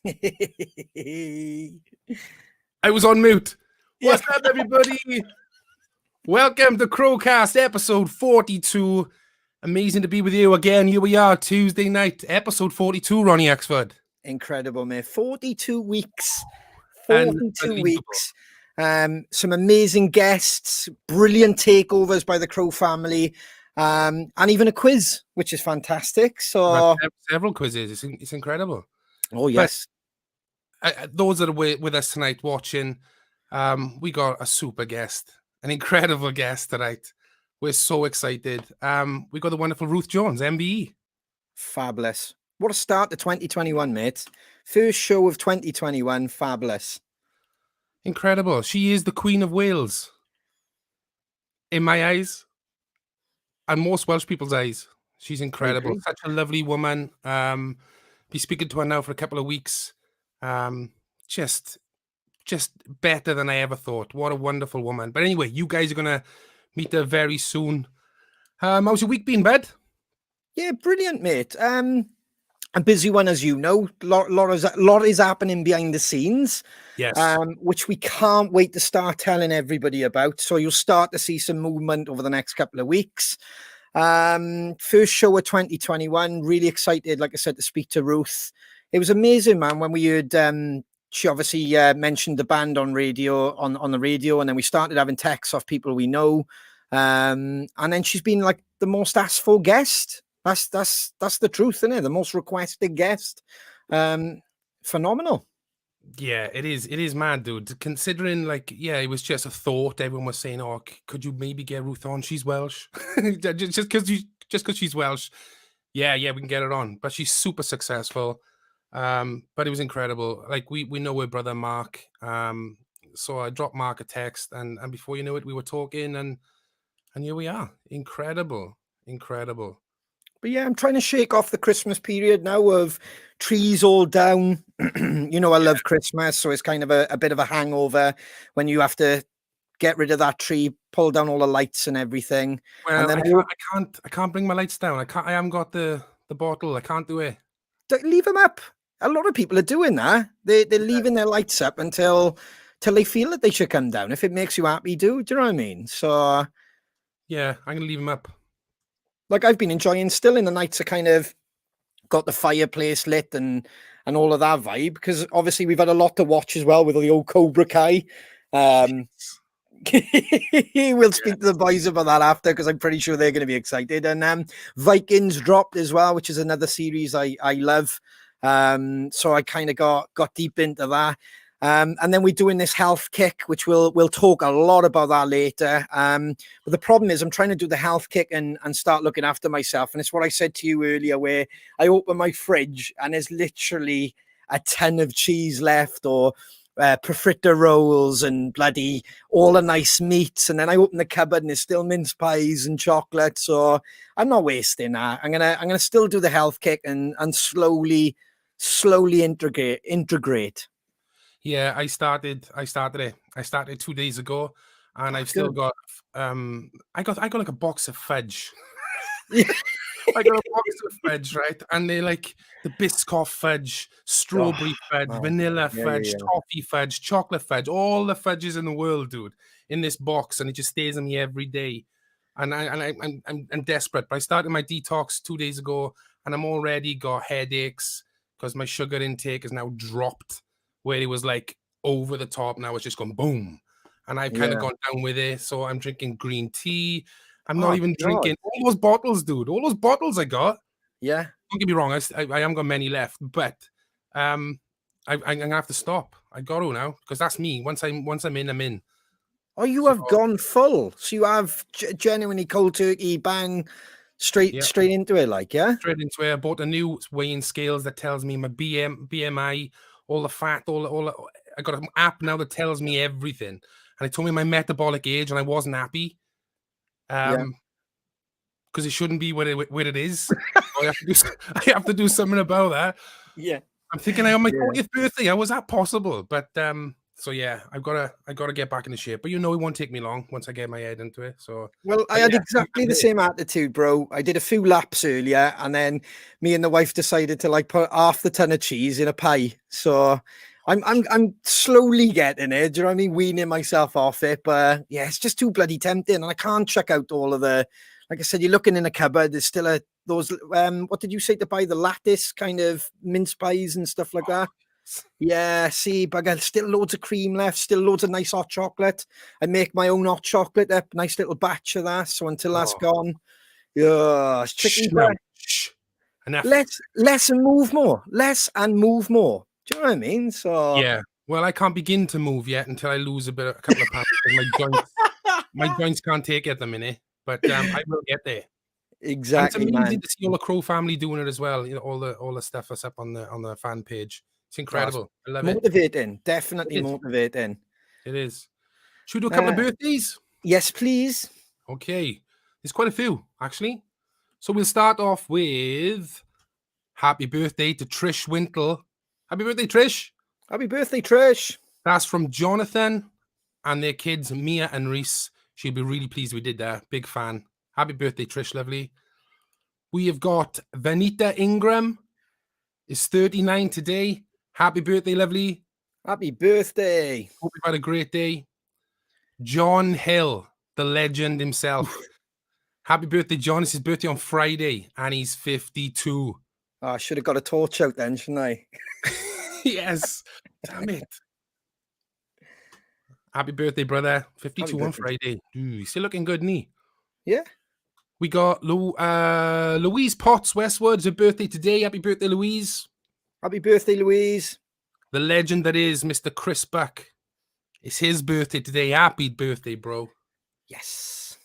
I was on mute. Yeah. What's up, everybody? Welcome to CrowCast, episode 42. Amazing to be with you again. Here we are, Tuesday night, episode 42, Ronnie Axford. Incredible, mate. 42 weeks. 42 Unbelievable. weeks. Some amazing guests, brilliant takeovers by the Crow family, and even a quiz, which is fantastic. So, several quizzes. It's incredible. oh, yes. But those that are with us tonight watching, we got a super guest, an incredible guest tonight. We're so excited. We got the wonderful Ruth Jones MBE. Fabulous. What a start to 2021, mate. First show of 2021. Fabulous. Incredible. She is the Queen of Wales. In my eyes. And most Welsh people's eyes. She's incredible. Such a lovely woman. Be speaking to her now for a couple of weeks. Just better than I ever thought. What a wonderful woman. But anyway, you guys are going to meet her very soon. How's your week been, bud? Yeah, brilliant, mate. A busy one, as you know. Lot is happening behind the scenes. Yes. Which we can't wait to start telling everybody about. So you'll start to see some movement over the next couple of weeks. First show of 2021. Really excited, like I said, to speak to Ruth. It was amazing, man, when we heard she obviously mentioned the band on radio, on the radio, and then we started having texts off people we know. And then she's been like the most asked for guest. That's the truth, isn't it? The most requested guest. Phenomenal. Yeah, it is mad, dude. Considering, like, yeah, it was just a thought. Everyone was saying, "Oh, could you maybe get Ruth on? She's Welsh." just because she's Welsh. Yeah, we can get her on. But she's super successful. But it was incredible. Like we know her brother Mark. So I dropped Mark a text, and before you know it, we were talking, and here we are. Incredible. But yeah, I'm trying to shake off the Christmas period now of trees all down. You know, I love Christmas, so it's kind of a bit of a hangover when you have to get rid of that tree, pull down all the lights and everything. Well, and then I can't bring my lights down. I haven't got the bottle. I can't do it. Leave them up. A lot of people are doing that. They're leaving their lights up until they feel that they should come down. If it makes you happy, do you know what I mean? So yeah, I'm gonna leave them up. Like I've been enjoying still in the nights. I kind of got the fireplace lit and all of that vibe, because obviously we've had a lot to watch as well with the old Cobra Kai. We'll speak to the boys about that after, because I'm pretty sure they're going to be excited. And Vikings dropped as well, which is another series I love. So I kind of got deep into that. And then we're doing this health kick, which we'll talk a lot about that later. But the problem is I'm trying to do the health kick and start looking after myself. And it's what I said to you earlier, where I open my fridge and there's literally a ton of cheese left, or profiterole rolls and bloody all the nice meats. And then I open the cupboard and there's still mince pies and chocolate. So I'm not wasting that. I'm gonna still do the health kick and slowly integrate. Yeah, I started it. I started 2 days ago, and I've still got I got like a box of fudge. I got a box of fudge, right? And they're like the Biscoff fudge, strawberry fudge, vanilla fudge, toffee fudge, chocolate fudge, all the fudges in the world, dude, in this box, and it just stays on me every day. And I'm desperate. But I started my detox 2 days ago, and I'm already got headaches because my sugar intake is now dropped. Where it was like over the top, now it's just gone boom. And I've kind of gone down with it. So I'm drinking green tea. I'm not even drinking all those bottles, dude. All those bottles I got. Yeah. Don't get me wrong. I haven't got many left, but I'm gonna have to stop. I got to now, because that's me. Once I'm in, I'm in. Oh, you have gone full. So you have genuinely cold turkey, bang, straight into it, like, yeah? Straight into it. I bought a new weighing scales that tells me my BMI, all the fat, I got an app now that tells me everything, and it told me my metabolic age, and I wasn't happy, because it shouldn't be where it is. I have to do something about that. Yeah, I'm thinking on my 40th birthday, how was that possible? But So yeah, I gotta get back into shape. But it won't take me long once I get my head into it. So Well, I had exactly the same attitude, bro. I did a few laps earlier, and then me and the wife decided to like put half the ton of cheese in a pie. So I'm slowly getting it. Do you know what I mean? Weaning myself off it, but yeah, it's just too bloody tempting, and I can't check out all of the. Like I said, you're looking in a cupboard. There's still those. What did you say to buy? The lattice kind of mince pies and stuff like that. Yeah, see, bugger, still loads of cream left, still loads of nice hot chocolate. I make my own hot chocolate up, nice little batch of that. So until that's gone, yeah, it's tricky. But less and move more. Less and move more. Do you know what I mean? So yeah. Well, I can't begin to move yet until I lose a couple of pounds because my joints can't take it at the minute. But I will get there. Exactly, and it's amazing man. to see all the Crow family doing it as well. All the stuff that's up on the fan page. It's incredible. I love it. Motivating, definitely motivating. It is. Should we do a couple of birthdays? Yes, please. Okay. There's quite a few, actually. So we'll start off with happy birthday to Trish Wintle. Happy birthday, Trish. Happy birthday, Trish. That's from Jonathan and their kids, Mia and Reese. She'll be really pleased we did that. Big fan. Happy birthday, Trish, lovely. We have got Vanita Ingram. Is 39 today. Happy birthday, lovely. Happy birthday. Hope you've had a great day. John Hill, the legend himself. Happy birthday, John. It's his birthday on Friday, and he's 52. Oh, I should have got a torch out then, shouldn't I? Yes. Damn it. Happy birthday, brother. 52 on Friday. Dude, he's still looking good, isn't he? Yeah. We got Louise Potts Westwood's her birthday today. Happy birthday, Louise. Happy birthday, Louise. The legend that is Mr. Chris Buck. It's his birthday today. Happy birthday, bro. Yes.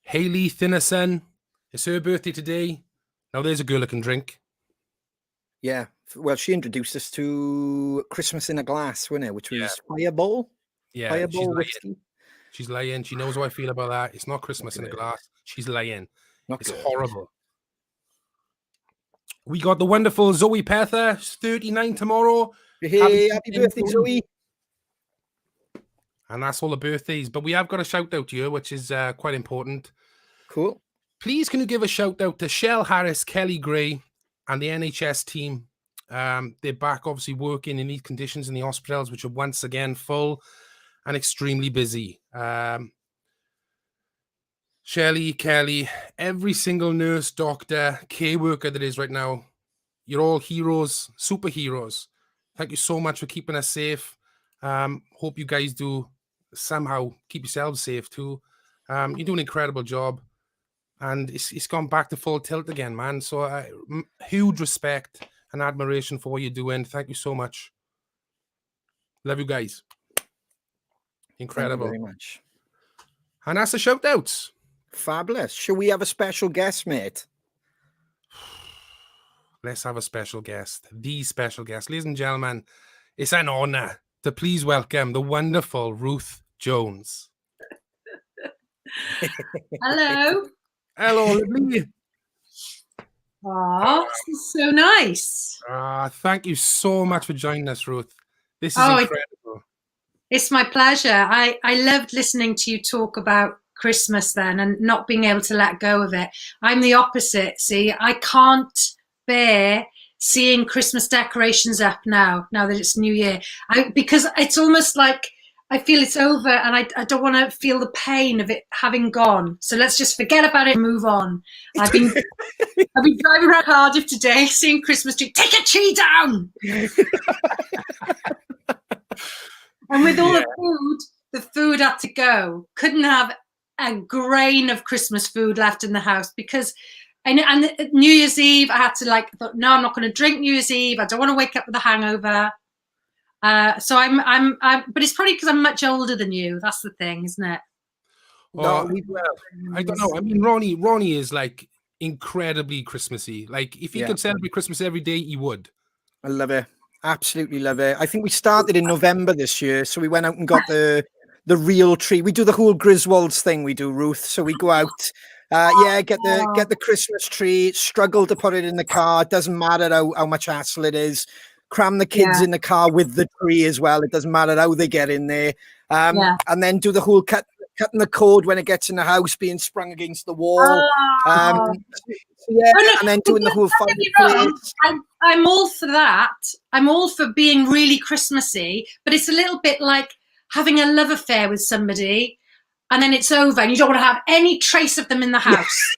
Hayley Thinnerson. It's her birthday today. Now there's a girl that can drink. Yeah. Well, she introduced us to Christmas in a Glass, wasn't it? Which was Fireball. Yeah. Fireball whiskey. She's lying. She knows how I feel about that. It's not Christmas in a glass. She's lying. It's horrible. We got the wonderful Zoe Pether. She's 39 tomorrow. Hey, happy birthday, Zoe. And that's all the birthdays. But we have got a shout out to you, which is quite important. Cool. Please, can you give a shout out to Shell Harris, Kelly Gray, and the NHS team? They're back, obviously, working in these conditions in the hospitals, which are once again full and extremely busy. Shelley, Kelly, every single nurse, doctor, care worker that is right now, you're all heroes, superheroes. Thank you so much for keeping us safe. Hope you guys do somehow keep yourselves safe too. You do an incredible job, and it's gone back to full tilt again, man. So huge respect and admiration for what you're doing. Thank you so much. Love you guys. Incredible. Thank you very much. And that's the shout outs. Fabulous. Shall we have a special guest, mate? Let's have a special guest. The special guest. Ladies and gentlemen, it's an honor to please welcome the wonderful Ruth Jones. Hello. Hello, lovely. Oh, this is so nice. Thank you so much for joining us, Ruth. This is incredible. It's my pleasure. I loved listening to you talk about Christmas then and not being able to let go of it. I'm the opposite. See, I can't bear seeing Christmas decorations up now that it's New Year. Because it's almost like I feel it's over and I don't want to feel the pain of it having gone. So let's just forget about it and move on. I've been driving around Cardiff today seeing Christmas tree. Take a tree down! And with all the food had to go. Couldn't have a grain of Christmas food left in the house because, and New Year's Eve, I had to thought, no, I'm not going to drink New Year's Eve. I don't want to wake up with a hangover. So but it's probably because I'm much older than you. That's the thing, isn't it? Well, I don't know. I mean, Ronnie is incredibly Christmassy. If he could celebrate Christmas every day, he would. I love it. Absolutely love it. I think we started in November this year, so we went out and got the real tree. We do the whole Griswolds thing. We do, Ruth. So we go out, get the Christmas tree. Struggle to put it in the car. It doesn't matter how much hassle it is. cram the kids in the car with the tree as well. It doesn't matter how they get in there. And then do the whole cutting the cord when it gets in the house, being sprung against the wall. And then doing the whole fireplace. I'm all for that. I'm all for being really Christmassy, but it's a little bit like having a love affair with somebody and then it's over and you don't want to have any trace of them in the house.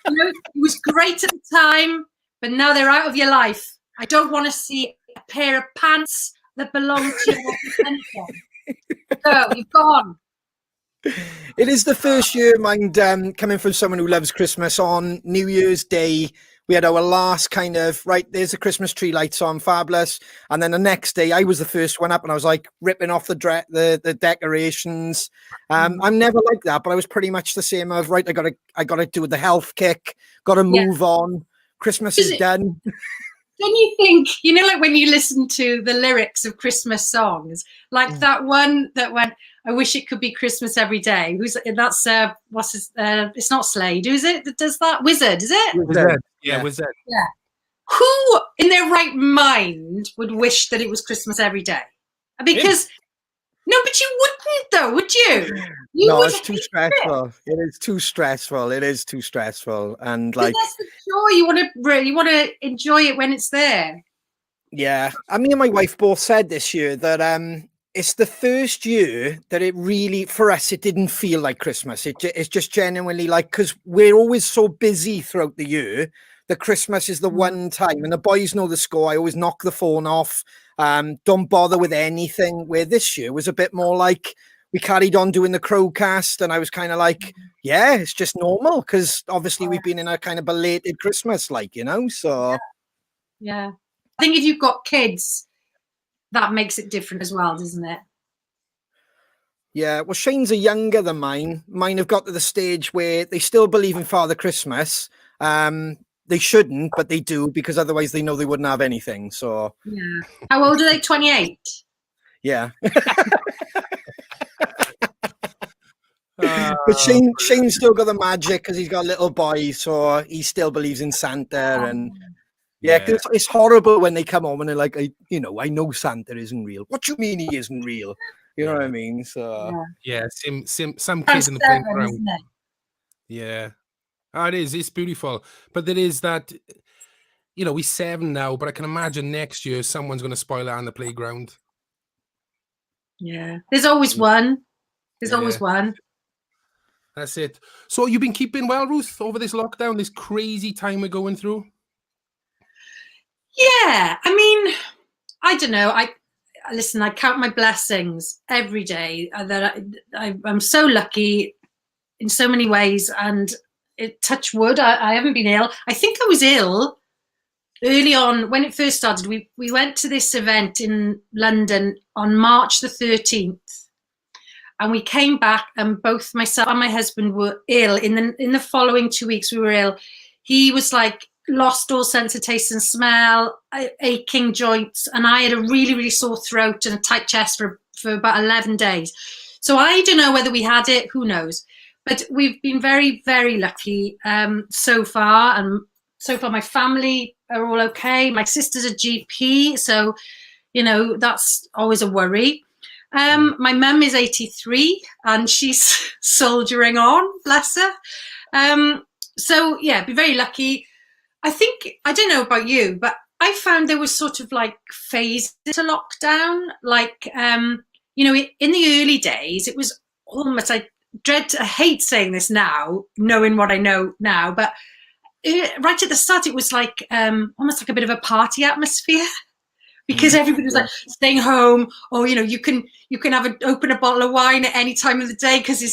It was great at the time, but now they're out of your life. I don't want to see a pair of pants that belong to you. So you've gone. It is the first year, mind, coming from someone who loves Christmas. On New Year's Day, we had our last kind of, right, there's the Christmas tree lights on, fabulous. And then the next day, I was the first one up and I was like ripping off the decorations. I'm never like that, but I was pretty much the same of, right, I gotta do the health kick, gotta move on. Christmas is done. Don't you think, like when you listen to the lyrics of Christmas songs, like that one that went, I wish it could be Christmas every day. That's it's not Slade, is it? That does that? Wizard, is it? Wizard. Yeah, Wizard. Yeah. Who in their right mind would wish that it was Christmas every day? Because no, but you wouldn't though, would you? It's too stressful. It is too stressful. It is too stressful. And like that's the joy. You want to enjoy it when it's there. Yeah. Me and my wife both said this year that it's the first year that it really, for us, it didn't feel like Christmas. It's just genuinely like, because we're always so busy throughout the year that Christmas is the one time, and the boys know the score. I always knock the phone off, don't bother with anything, where this year was a bit more like we carried on doing the CrowCast, and I was kind of like, yeah, it's just normal, because obviously we've been in a kind of belated Christmas, so. Yeah. I think if you've got kids, that makes it different as well, doesn't it? Yeah, well, Shane's are younger than mine. Mine have got to the stage where they still believe in Father Christmas. They shouldn't, but they do, because otherwise they know they wouldn't have anything. So yeah. How old are they? 28? Yeah. But Shane's still got the magic because he's got a little boy, so he still believes in Santa. And cause it's horrible when they come home and they're like, I know Santa isn't real. What do you mean he isn't real? You know what I mean? So some kids in the playground. Yeah. It is. It's beautiful. But there is that, we're 7 now, but I can imagine next year someone's going to spoil it on the playground. Yeah. There's always one. There's always one. That's it. So you've been keeping well, Ruth, over this lockdown, this crazy time we're going through? Yeah. I mean, I don't know. I count my blessings every day that I'm so lucky in so many ways, and touch wood, I haven't been ill. I think I was ill early on when it first started. We went to this event in London on March the 13th, and we came back, and both myself and my husband were ill. In the following 2 weeks, we were ill. He was like lost all sense of taste and smell, aching joints, and I had a really, really sore throat and a tight chest for about 11 days. So I don't know whether we had it. Who knows? But we've been very, very lucky so far. And so far, my family are all okay. My sister's a GP, so, that's always a worry. My mum is 83, and she's soldiering on, bless her. So, yeah, be very lucky. I think, I don't know about you, but I found there was sort of like phases to lockdown. Like, in the early days, it was almost like, I hate saying this now, knowing what I know now, but right at the start, it was like almost like a bit of a party atmosphere, because everybody was like staying home, or you can open a bottle of wine at any time of the day because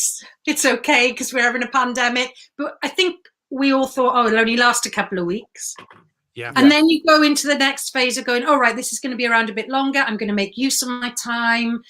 it's okay because we're having a pandemic. But I think we all thought, it'll only last a couple of weeks. Yeah. And then you go into the next phase of going, right, this is going to be around a bit longer. I'm going to make use of my time.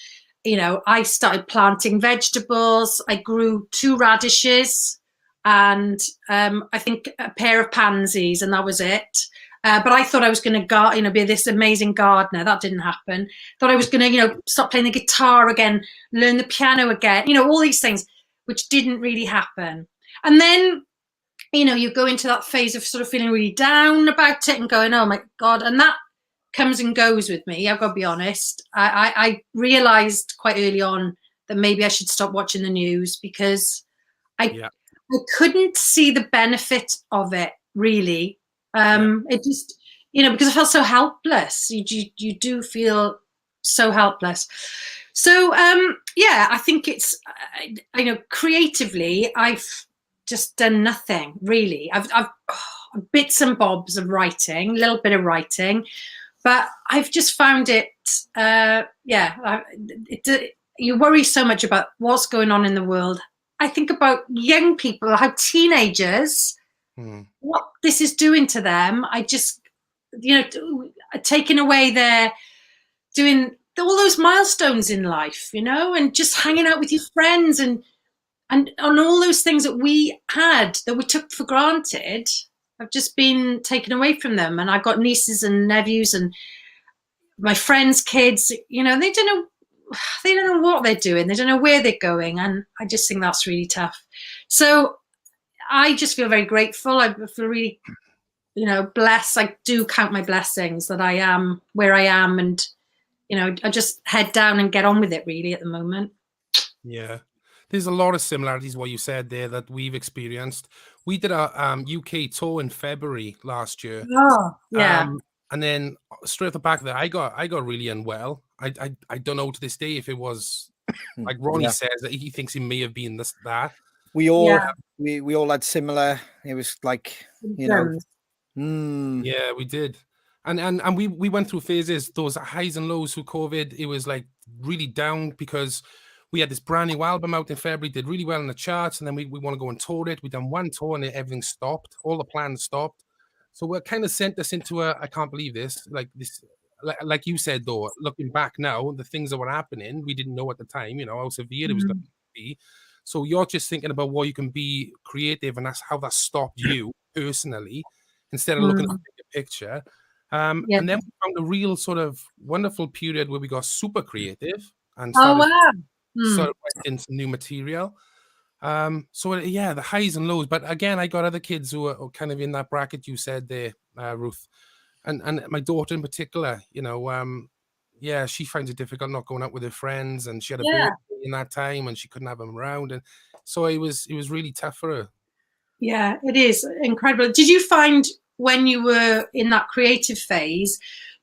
I started planting vegetables. I grew 2 radishes and I think a pair of pansies, and that was it. But I thought I was going to be this amazing gardener. That didn't happen. Thought I was going to, start playing the guitar again, learn the piano again, all these things, which didn't really happen. And then, you go into that phase of sort of feeling really down about it and going, oh my God. And that comes and goes with me. I've got to be honest. I realized quite early on that maybe I should stop watching the news because I couldn't see the benefit of it really. It just, because I felt so helpless. You do feel so helpless. So I think it's creatively I've just done nothing really. I've bits and bobs of writing, a little bit of writing, but I've just found it. You worry so much about what's going on in the world. I think about young people, how teenagers, what this is doing to them. I just, taking away their doing all those milestones in life, and just hanging out with your friends and all those things that we had that we took for granted have just been taken away from them. And I've got nieces and nephews and my friends' kids, they don't know what they're doing. They don't know where they're going. And I just think that's really tough. So I just feel very grateful. I feel really, blessed. I do count my blessings that I am where I am. And, I just head down and get on with it really at the moment. Yeah. There's a lot of similarities what you said there that we've experienced. We did a UK tour in February last year. Oh, yeah. And then straight off the back of that, I got really unwell. I don't know to this day if it was like Ronnie says that he thinks it may have been that. We all we all had similar. It was like Yeah, we did. And we went through phases, those highs and lows through COVID. It was like really down because we had this brand new album out in February, did really well in the charts, and then we want to go and tour it. We done one tour and everything stopped. All the plans stopped. So it kind of sent us into I can't believe this. Like you said, though, looking back now, the things that were happening, we didn't know at the time, how severe it was going to be. So you're just thinking about what you can be creative, and that's how that stopped you personally, instead of looking at the bigger picture. And then we found a real sort of wonderful period where we got super creative and started writing some new material. The highs and lows. But again, I got other kids who are kind of in that bracket you said there, Ruth, and my daughter in particular. She finds it difficult not going out with her friends, and she had a birthday in that time, and she couldn't have them around, and so it was really tough for her. Yeah, it is incredible. Did you find when you were in that creative phase,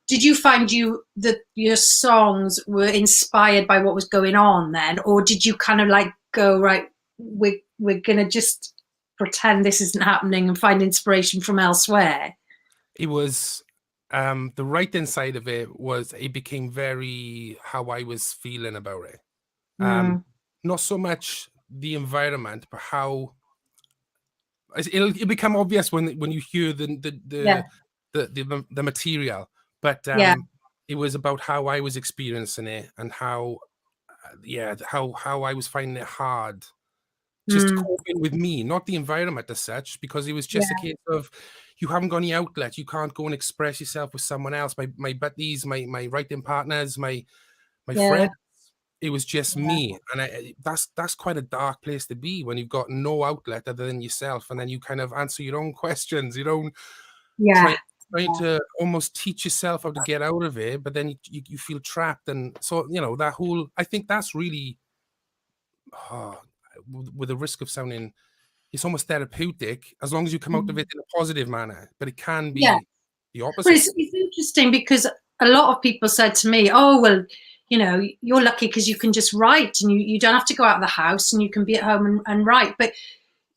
did you find that your songs were inspired by what was going on then, or did you kind of like go, right, we're gonna just pretend this isn't happening and find inspiration from elsewhere? It was the writing side of it became very how I was feeling about it. Not so much the environment, but how it'll become obvious when you hear the material. But it was about how I was experiencing it and how I was finding it hard just coping with me, not the environment as such, because it was just a case of you haven't got any outlet. You can't go and express yourself with someone else. My buddies, my writing partners, my friends. It was just me, and that's quite a dark place to be when you've got no outlet other than yourself, and then you kind of answer your own questions, trying to almost teach yourself how to get out of it, but then you feel trapped, and so that whole. I think that's really, with the risk of sounding, it's almost therapeutic as long as you come out of it in a positive manner, but it can be the opposite. But it's interesting because a lot of people said to me, "Oh well, you're lucky because you can just write and you don't have to go out of the house and you can be at home and write." But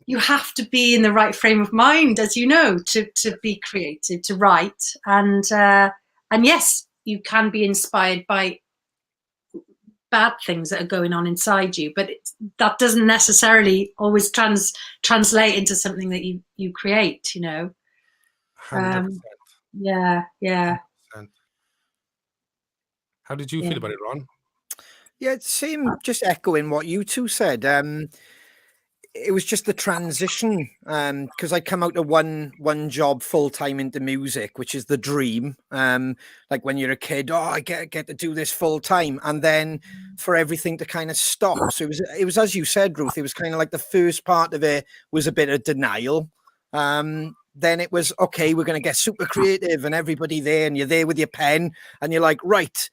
you have to be in the right frame of mind, as you know, to be creative, to write. And yes, you can be inspired by bad things that are going on inside you, but that doesn't necessarily always translate into something that you create, 100%. Yeah. 100%. How did you feel about it, Ron? Yeah, same, just echoing what you two said. It was just the transition, because I come out of one job full time into music, which is the dream. Like when you're a kid, I get to do this full time, and then for everything to kind of stop. So it was as you said, Ruth. It was kind of like the first part of it was a bit of denial, then it was, okay, we're going to get super creative and everybody there, and you're there with your pen and you're like, right,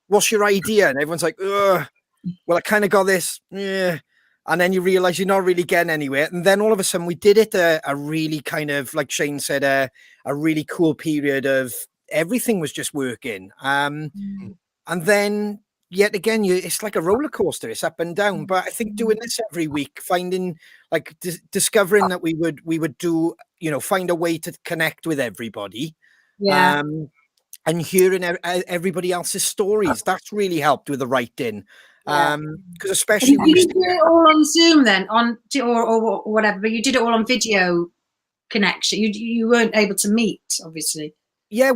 what's your idea? And everyone's like, ugh, well, I kind of got this. Yeah. And then you realize you're not really getting anywhere. And then all of a sudden we did it a really kind of, like Shane said, a really cool period of everything was just working. And then yet again, it's like a roller coaster. It's up and down. But I think doing this every week, finding, like, discovering that we would do, you know, find a way to connect with everybody. Yeah. And hearing everybody else's stories, that's really helped with the writing. Because especially you did it all on Zoom then, or whatever, but you did it all on video connection. You weren't able to meet, obviously. Yeah,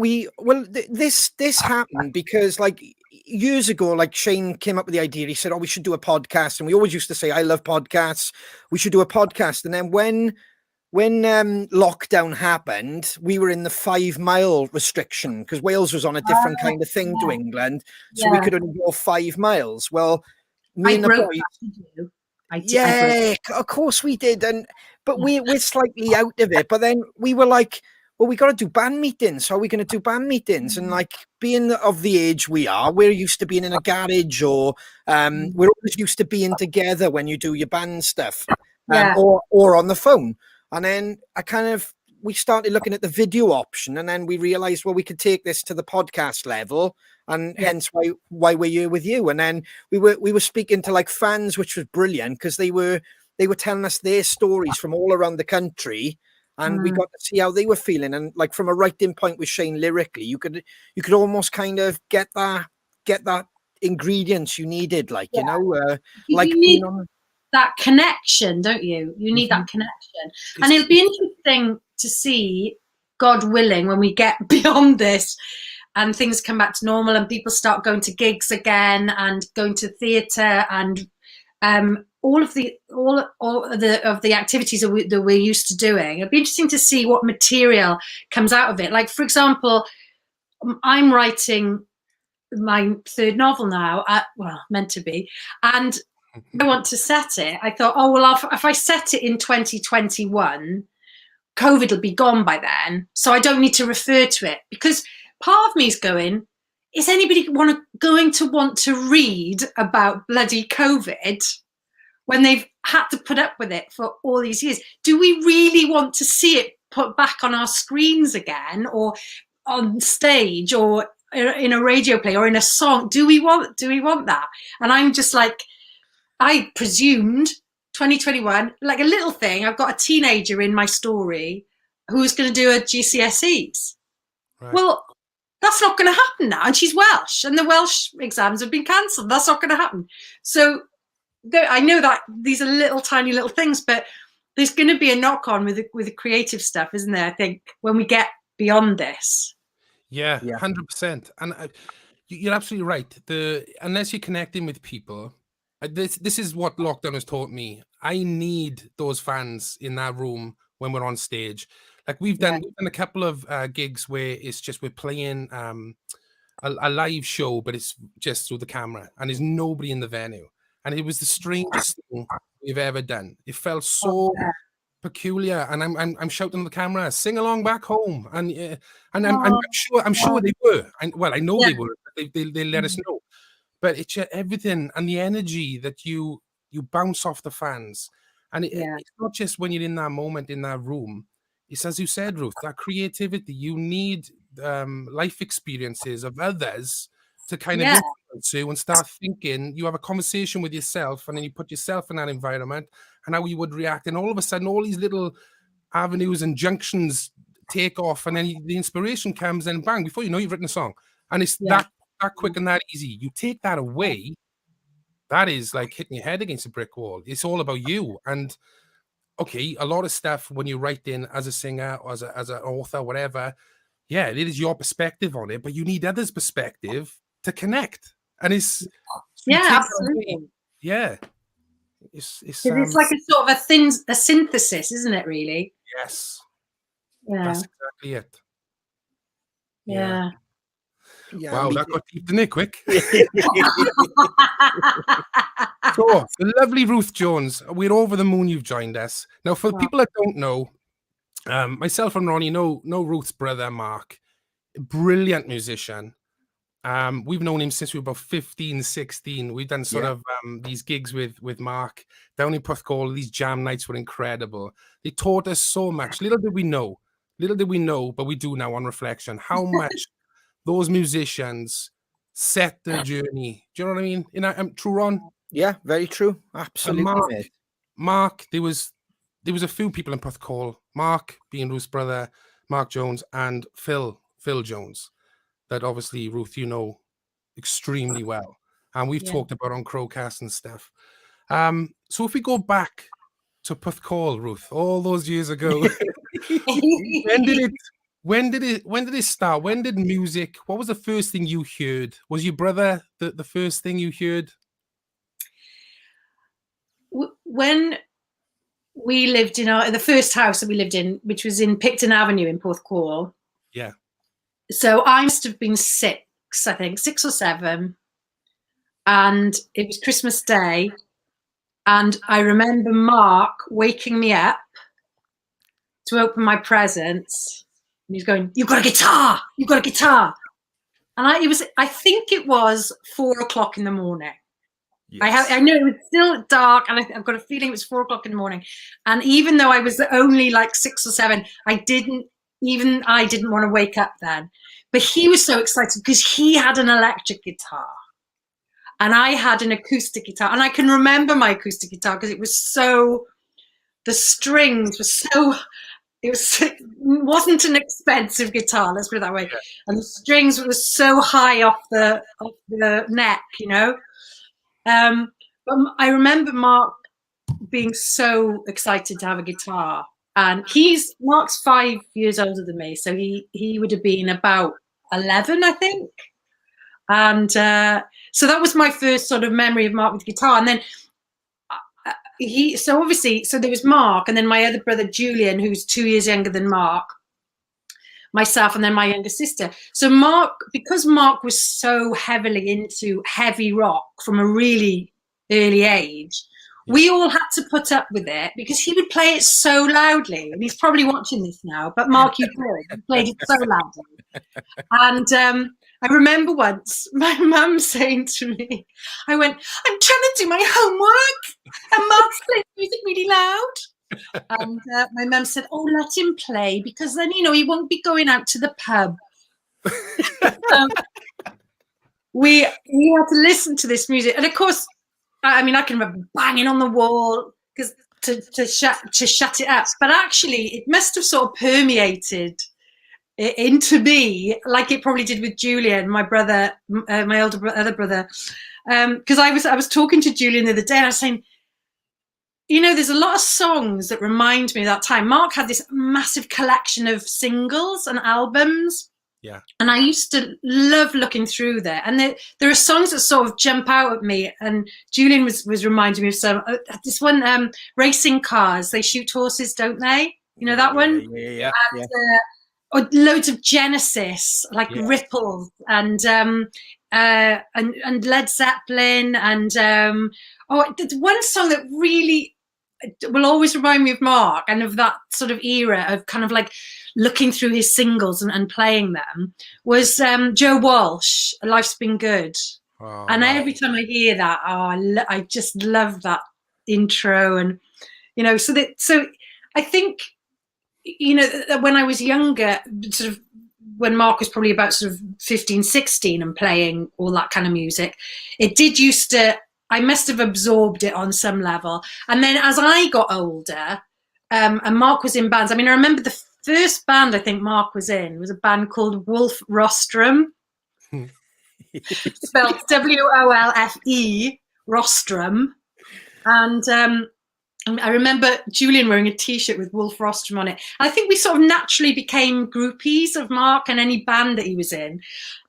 this happened because, like, years ago, like, Shane came up with the idea. He said, "Oh, we should do a podcast," and we always used to say, "I love podcasts. We should do a podcast." And then when lockdown happened, we were in the 5-mile restriction because Wales was on a different kind of thing to England, so we could only go 5 miles. Well, me and the boys, yeah, of course we did, but we're slightly out of it. But then we were like, well, we got to do band meetings. So are we going to do band meetings? And, like, being of the age we are, we're used to being in a garage, or we're always used to being together when you do your band stuff, or on the phone. And then we started looking at the video option, and then we realized, well, we could take this to the podcast level, and hence why we're here with you. And then we were speaking to, like, fans, which was brilliant because they were telling us their stories from all around the country, and we got to see how they were feeling. And, like, from a writing point with Shane lyrically, you could almost kind of get that ingredients you needed, like, you know, like you need that connection, don't you? You need that connection. And it'll be interesting to see, God willing, when we get beyond this and things come back to normal and people start going to gigs again and going to theatre and all of the activities that we're used to doing. It'll be interesting to see what material comes out of it. Like, for example, I'm writing my 3rd novel now, meant to be, and I want to set it. I thought, oh, well, if I set it in 2021, COVID will be gone by then, so I don't need to refer to it. Because part of me is going, is anybody going to want to read about bloody COVID when they've had to put up with it for all these years? Do we really want to see it put back on our screens again, or on stage, or in a radio play, or in a song? Do we want that? And I'm just like, I presumed 2021, like a little thing. I've got a teenager in my story who's going to do her GCSEs. Right. Well, that's not going to happen now. And she's Welsh, and the Welsh exams have been cancelled. That's not going to happen. So I know that these are little tiny little things, but there's going to be a knock on with the creative stuff, isn't there? I think when we get beyond this. Yeah, 100%. And you're absolutely right. Unless you're connecting with people. This is what lockdown has taught me. I need those fans in that room when we're on stage. Like, we've done a couple of gigs where it's just we're playing a live show, but it's just through the camera, and there's nobody in the venue. And it was the strangest thing we've ever done. It felt so peculiar, and I'm shouting at the camera, "Sing along back home," and I'm sure they were. I know they were. They let us know. But it's everything and the energy that you bounce off the fans. And it's not just when you're in that moment, in that room. It's, as you said, Ruth, that creativity. You need life experiences of others to kind of influence you and start thinking. You have a conversation with yourself, and then you put yourself in that environment and how you would react. And all of a sudden, all these little avenues and junctions take off, and then the inspiration comes, and bang, before you know, you've written a song. And it's that quick and that easy. You take that away, that is like hitting your head against a brick wall. It's all about you. And okay, a lot of stuff when you write in as a singer or as an author, whatever, it is your perspective on it, but you need others' perspective to connect. And it's absolutely. It's like a sort of a synthesis, isn't it, really? Yes. That's exactly it. Yeah. Wow, that got deep, didn't it, quick? So, the lovely Ruth Jones, we're over the moon you've joined us. Now, for people that don't know, Myself and Ronnie, no Ruth's brother, Mark, brilliant musician. We've known him since we were about 15, 16. We've done sort of these gigs with Mark down in Porthcawl. These jam nights were incredible. They taught us so much. Little did we know, but we do now on reflection, how much those musicians set the journey. Do you know what I mean? True, Ron? Yeah, very true. Absolutely. Mark, there was a few people in Porthcawl. Mark being Ruth's brother, Mark Jones, and Phil Jones, that obviously, Ruth, you know extremely well. And we've talked about on CrowCast and stuff. So if we go back to Porthcawl, Ruth, all those years ago, when did it start? When did music, what was the first thing you heard? Was your brother the first thing you heard? When we lived in the first house that we lived in, which was in Picton Avenue in Porthcawl. Yeah. So I must have been 6, I think, 6 or 7. And it was Christmas Day. And I remember Mark waking me up to open my presents. And he's going, "You've got a guitar! You've got a guitar!" And I think it was 4 o'clock in the morning. Yes. I knew it was still dark, and I've got a feeling it was 4 o'clock in the morning. And even though I was only like 6 or 7, I didn't want to wake up then. But he was so excited because he had an electric guitar and I had an acoustic guitar. And I can remember my acoustic guitar because the strings were so, it wasn't an expensive guitar, let's put it that way. Yeah. And the strings were so high off the neck, you know. But I remember Mark being so excited to have a guitar. And Mark's 5 years older than me, so he would have been about 11, I think. And so that was my first sort of memory of Mark with the guitar. And then so there was Mark, and then my other brother Julian, who's 2 years younger than Mark, myself, and then my younger sister. So because Mark was so heavily into heavy rock from a really early age, we all had to put up with it because he would play it so loudly. And he's probably watching this now, but Mark, you played it so loudly. And I remember once my mum saying to me, I went, "I'm trying to do my homework and Mark's playing music really loud." And my mum said, "Oh, let him play because then, you know, he won't be going out to the pub." We had to listen to this music. And of course, I mean, I can remember banging on the wall because to shut it up. But actually, it must have sort of permeated into me, like it probably did with Julian, my brother, my other brother. Because I was talking to Julian the other day, and I was saying, you know, there's a lot of songs that remind me of that time. Mark had this massive collection of singles and albums. Yeah. And I used to love looking through there. And there are songs that sort of jump out at me. And Julian was reminding me of some, this one, Racing Cars, They Shoot Horses, Don't They? You know that one? Yeah. Or loads of Genesis, like Ripples, and Led Zeppelin. And there's one song that really will always remind me of Mark and of that sort of era of kind of like looking through his singles and playing them was Joe Walsh, Life's Been Good. Oh, and every time I hear that, I just love that intro. And, you know, so I think, you know, when I was younger, sort of when Mark was probably about sort of 15, 16 and playing all that kind of music, it did used to, I must have absorbed it on some level. And then as I got older, and Mark was in bands, I mean, I remember the first band I think Mark was in was a band called Wolf Rostrum, spelled WOLFE, Rostrum. And I remember Julian wearing a T-shirt with Wolf Rostrum on it. And I think we sort of naturally became groupies of Mark and any band that he was in.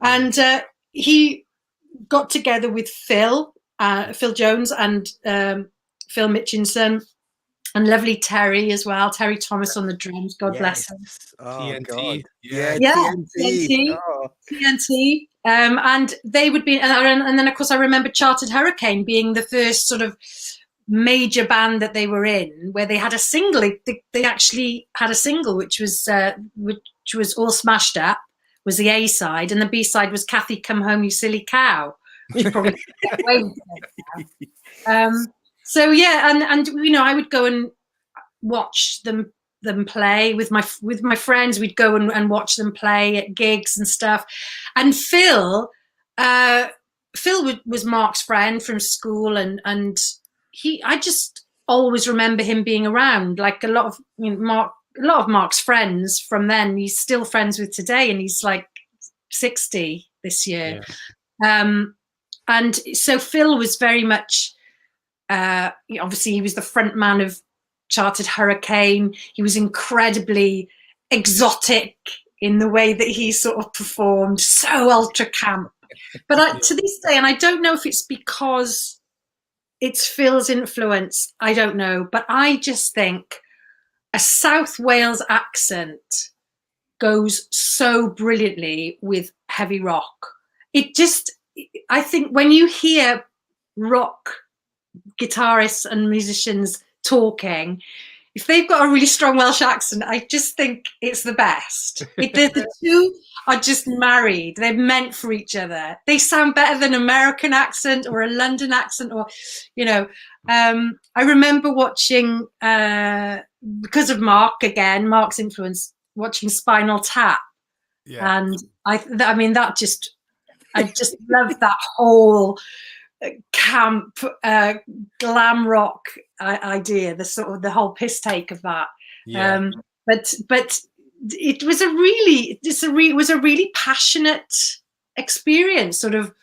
And he got together with Phil Jones and Phil Mitchinson. And lovely Terry as well. Terry Thomas on the drums. God bless him. Oh, TNT. God. Yeah, TNT. Oh. TNT. And they would be, and then of course I remember Chartered Hurricane being the first sort of major band that they were in, where they had a single. They actually had a single which was All Smashed Up, was the A side, and the B side was Kathy Come Home You Silly Cow, which you probably get away with it now. So yeah, and you know, I would go and watch them play with my friends. We'd go and watch them play at gigs and stuff. And Phil was Mark's friend from school, and I just always remember him being around. Like a lot of Mark's friends from then, he's still friends with today, and he's like 60 this year. Yeah. And so Phil was very much, obviously he was the front man of Chartered Hurricane. He was incredibly exotic in the way that he sort of performed, so ultra camp. But to this day, and I don't know if it's because it's Phil's influence, I don't know, but I just think a South Wales accent goes so brilliantly with heavy rock. I think when you hear rock guitarists and musicians talking, if they've got a really strong Welsh accent, I just think it's the best. The two are just married. They're meant for each other. They sound better than an American accent or a London accent, or, you know. I remember watching, because of Mark's influence, watching Spinal Tap. Yeah. And I mean, I just love that whole camp glam rock idea, the whole piss take of that. Yeah. But it was it was a really passionate experience, sort of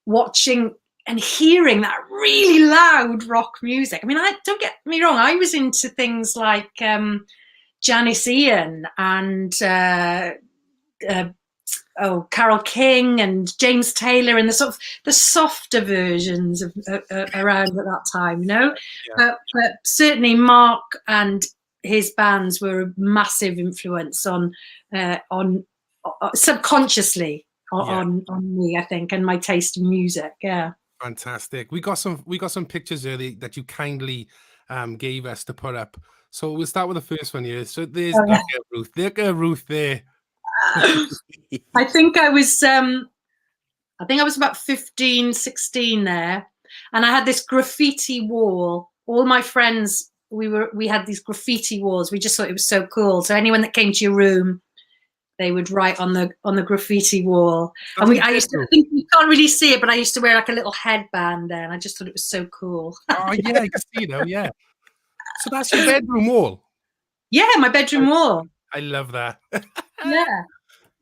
watching and hearing that really loud rock music. I mean, don't get me wrong, I was into things like Janis Ian and Carole King and James Taylor, and the softer versions of around at that time, you know. Yeah. But certainly Mark and his bands were a massive influence on subconsciously on me, I think, and my taste in music. Yeah. Fantastic. We got some pictures early that you kindly gave us to put up. So we'll start with the first one here. So there's Ruth. Look at Ruth there. I think I was about 15, 16 there, and I had this graffiti wall. All my friends, we had these graffiti walls. We just thought it was so cool. So anyone that came to your room, they would write on the graffiti wall. And I used to think, you can't really see it, but I used to wear like a little headband there, and I just thought it was so cool. Oh yeah, I can see now. Yeah. So that's your bedroom wall. Yeah, my bedroom wall. I love that.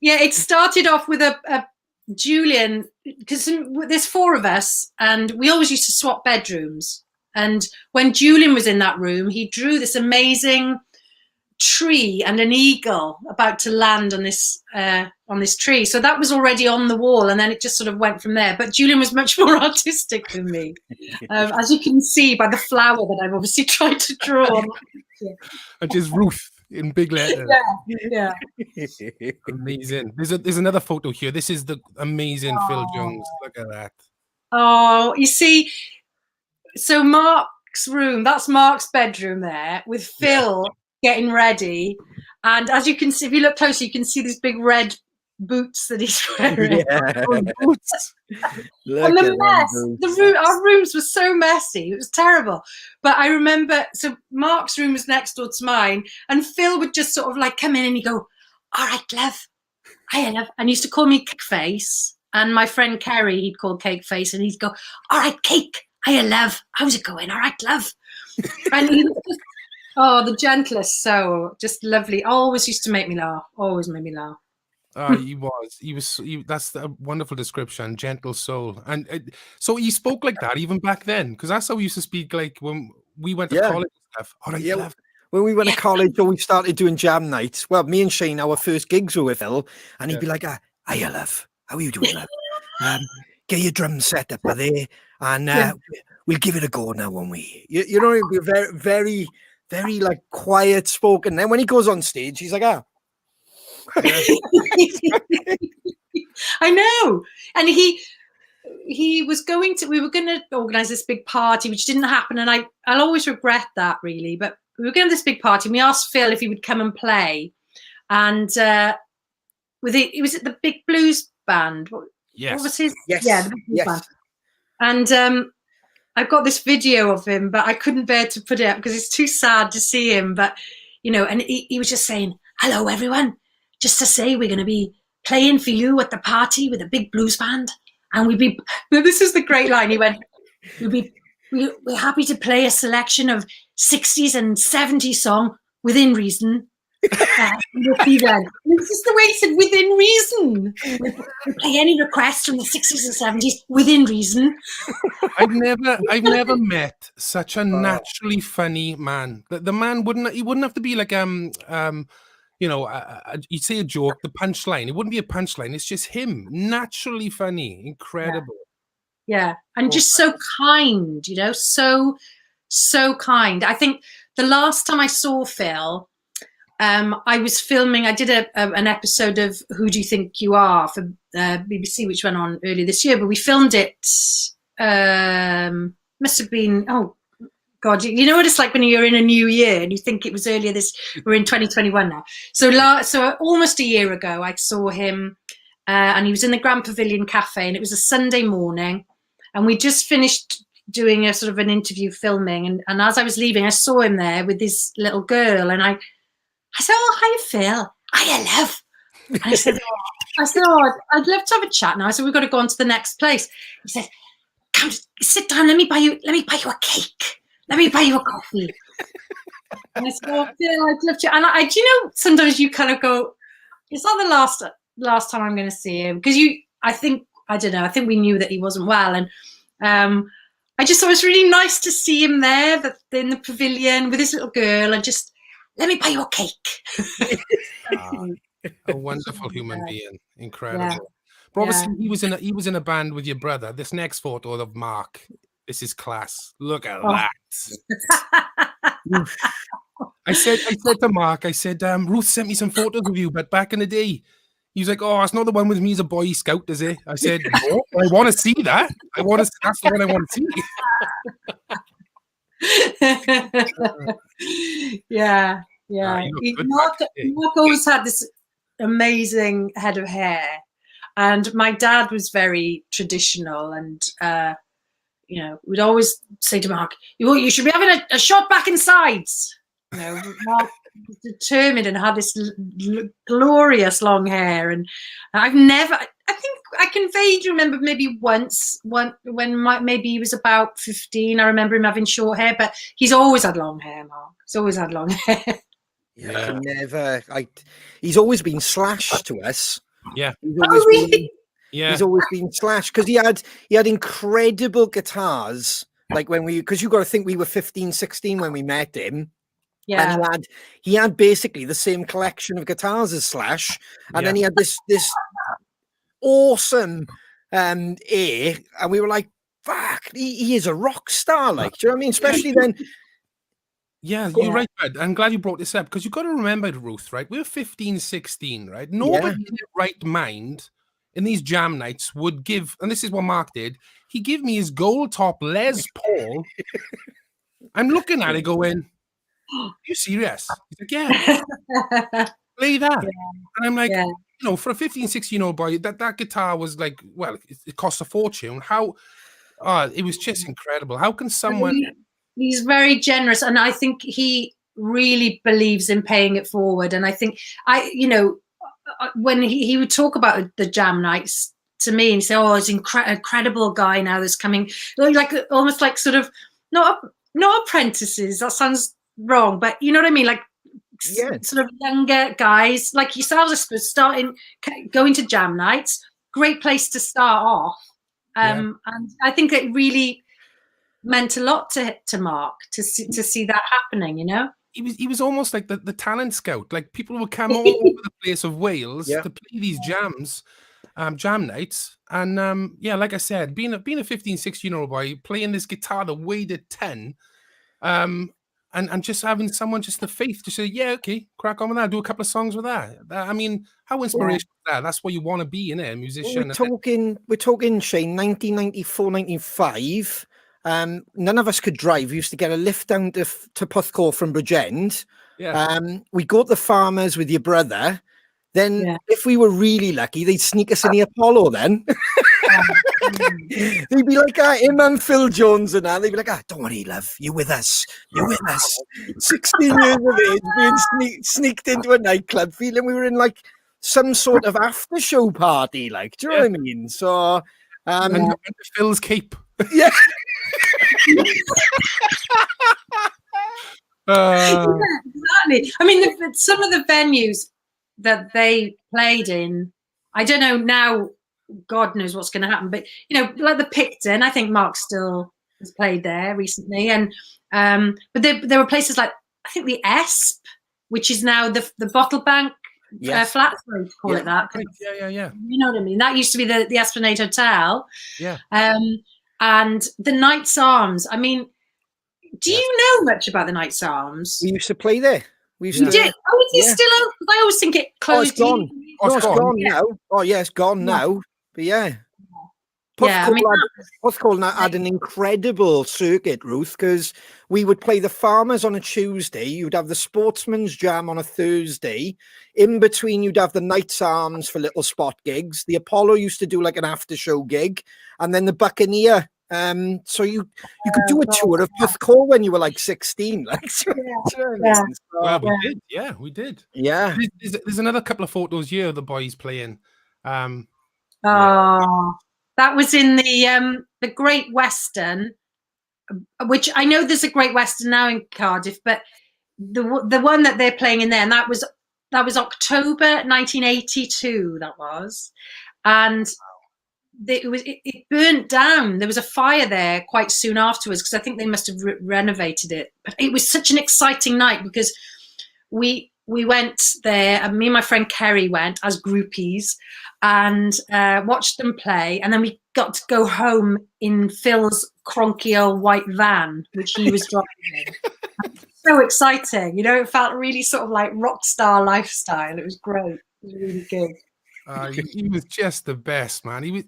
Yeah. It started off with a Julian, because there's 4 of us, and we always used to swap bedrooms. And when Julian was in that room, he drew this amazing tree and an eagle about to land on this tree. So that was already on the wall, and then it just sort of went from there. But Julian was much more artistic than me, as you can see by the flower that I've obviously tried to draw. And just Ruth in big letters. Yeah. Amazing. There's another photo here. This is the amazing Phil Jones. Look at that. Oh, you see, so Mark's room, that's Mark's bedroom there, with Phil getting ready. And as you can see, if you look closer, you can see these big red boots that he's wearing. Yeah. Boots. And the mess, our rooms were so messy. It was terrible. But I remember, so Mark's room was next door to mine, and Phil would just sort of like come in and he'd go, "All right, love. Hiya, love." And he used to call me Cake Face. And my friend Kerry, he'd call Cake Face, and he'd go, "All right, Cake. Hiya, love. How's it going? All right, love." And he was just, the gentlest soul, just lovely. Always used to make me laugh. Always made me laugh. He was. That's a wonderful description. Gentle soul, and so he spoke like that even back then, because that's how we used to speak. Like when we went to college and stuff. All right, love. When we went to college, or we started doing jam nights. Well, me and Shane, our first gigs were with Phil, and he'd be like, "Hiya, love. How are you doing, love? Get your drum set up there, and we'll give it a go now, won't we?" You know, he'd be very, very, very like quiet spoken. Then when he goes on stage, he's like, I know. And we were going to organise this big party, which didn't happen, and I'll always regret that, really. But we were going to this big party, and we asked Phil if he would come and play, and it was at the Big Blues Band. Yes. What was his? Yes. Yeah, the Big Blues Band. And I've got this video of him, but I couldn't bear to put it up because it's too sad to see him. But and he was just saying, "Hello, everyone. Just to say, we're going to be playing for you at the party with a Big Blues Band, and this is the great line. He went, we're happy to play a selection of 60s and 70s song within reason." This is the way he said, "within reason." We play any requests from the 60s and 70s within reason. I've never met such a naturally funny man. The man wouldn't have to be like you'd say a joke, the punchline. It wouldn't be a punchline. It's just him, naturally funny, incredible. Yeah, and just so kind, so kind. I think the last time I saw Phil, I was filming. I did an episode of Who Do You Think You Are for BBC, which went on earlier this year. But we filmed it. Must have been. Oh God, you know what it's like when you're in a new year and you think it was earlier this. We're in 2021 now. So almost a year ago, I saw him, and he was in the Grand Pavilion Cafe, and it was a Sunday morning, and we just finished doing a sort of an interview filming, and as I was leaving, I saw him there with this little girl, and I said, "Oh, hi, Phil. Hiya, love." And I said, "Oh, I'd love to have a chat now." I said, "We've got to go on to the next place." He said, "Come, sit down. Let me buy you a cake. Let me buy you a coffee." And I said, "Oh, Phil, I'd love to." And sometimes you kind of go, "Is that the last time I'm going to see him?" Because I think we knew that he wasn't well, and I just thought it was really nice to see him there, in the pavilion with his little girl, and just. Let me buy you a cake. A wonderful human being, incredible. Yeah. But obviously, he was in a band with your brother. This next photo of Mark, this is class. Look at that. I said to Mark, Ruth sent me some photos of you, but back in the day. He was like, "Oh, it's not the one with me as a Boy Scout, is it?" I said, "No, I want to see that. That's the one I want to see." Yeah. Mark always had this amazing head of hair, and my dad was very traditional, and we'd always say to Mark, "You should be having a shot back in sides." Mark was determined and had this glorious long hair, and I think I can vaguely remember maybe once when maybe he was about 15. I remember him having short hair, but he's always had long hair, Mark. He's always had long hair. Yeah. He's always been Slash to us. Yeah. He's always been Slash because he had incredible guitars. Like because you got to think we were 15, 16 when we met him. Yeah. And he had basically the same collection of guitars as Slash, and then he had this awesome ear, and we were like, "Fuck, he is a rock star!" Like, do you know what I mean? Especially then. Yeah, you're right, Bud. I'm glad you brought this up because you've got to remember, Ruth, right? We were 15, 16, right? Nobody in their right mind in these jam nights would give, and this is what Mark did. He gave me his gold top Les Paul. I'm looking at it going, "Are you serious?" He's like, "Yeah, play that." And I'm like, for a 15, 16-year-old boy, that guitar was like, well, it cost a fortune. It was just incredible. How can someone... He's very generous, and I think he really believes in paying it forward. And I think when he would talk about the jam nights to me and say, "Oh, it's incredible guy now that's coming," like almost like sort of not apprentices. That sounds wrong, but you know what I mean, like sort of younger guys like yourselves, I suppose, going to jam nights. Great place to start off, and I think it really meant a lot to Mark to see that happening. He was almost like the talent scout. Like people would come all over the place of Wales to play these jam nights, and like I said, being a 15, 16-year-old boy playing this guitar that weighed at 10. and just having someone just the faith to say, yeah, okay, crack on with that, do a couple of songs with that. I mean, how inspirational is that? That's what you want to be, innit? A musician. We're talking, Shane, 1994, 95. None of us could drive. We used to get a lift down to Puthcore from Bridgend. Yeah. We go to the Farmers with your brother. Then, if we were really lucky, they'd sneak us in the Apollo then. They'd be like, him and Phil Jones and that. They'd be like, don't worry, love, you're with us. You're with us. 16 years of age, being sneaked into a nightclub, feeling we were in like some sort of after show party. Like, do you know what I mean? So, and Phil's cape. Yeah. Yeah, exactly. I mean, some of the venues that they played in, I don't know now, God knows what's going to happen, but like the Picton, I think Mark still has played there recently, and but there were places like, I think the ESP, which is now the Bottle Bank flats, I call it that. Yeah. You know what I mean? That used to be the Esplanade Hotel. Yeah. And the Knights Arms. I mean, do you know much about the Knights Arms? We used to play there. You did? Oh, is it still out? I always think it closed. It's gone. It's gone now. Oh, yeah, it's gone now. But yeah. Puthcore had an incredible circuit, Ruth, because we would play the Farmers on a Tuesday. You'd have the Sportsman's Jam on a Thursday. In between, you'd have the Knights Arms for little spot gigs. The Apollo used to do like an after show gig, and then the Buccaneer. So you could do a tour of Puthcore when you were like 16. Like, Well, we did. Yeah, we did. Yeah. There's another couple of photos here of the boys playing. That was in the Great Western, which I know there's a Great Western now in Cardiff, but the one that they're playing in there, and that was October 1982. That was, and it burnt down. There was a fire there quite soon afterwards, because I think they must have renovated it. But it was such an exciting night because we went there, and me and my friend Kerry went as groupies and watched them play, and then we got to go home in Phil's cronky old white van, which he was driving. So exciting, it felt really sort of like rock star lifestyle. It was great. It was really good. He was just the best, man. He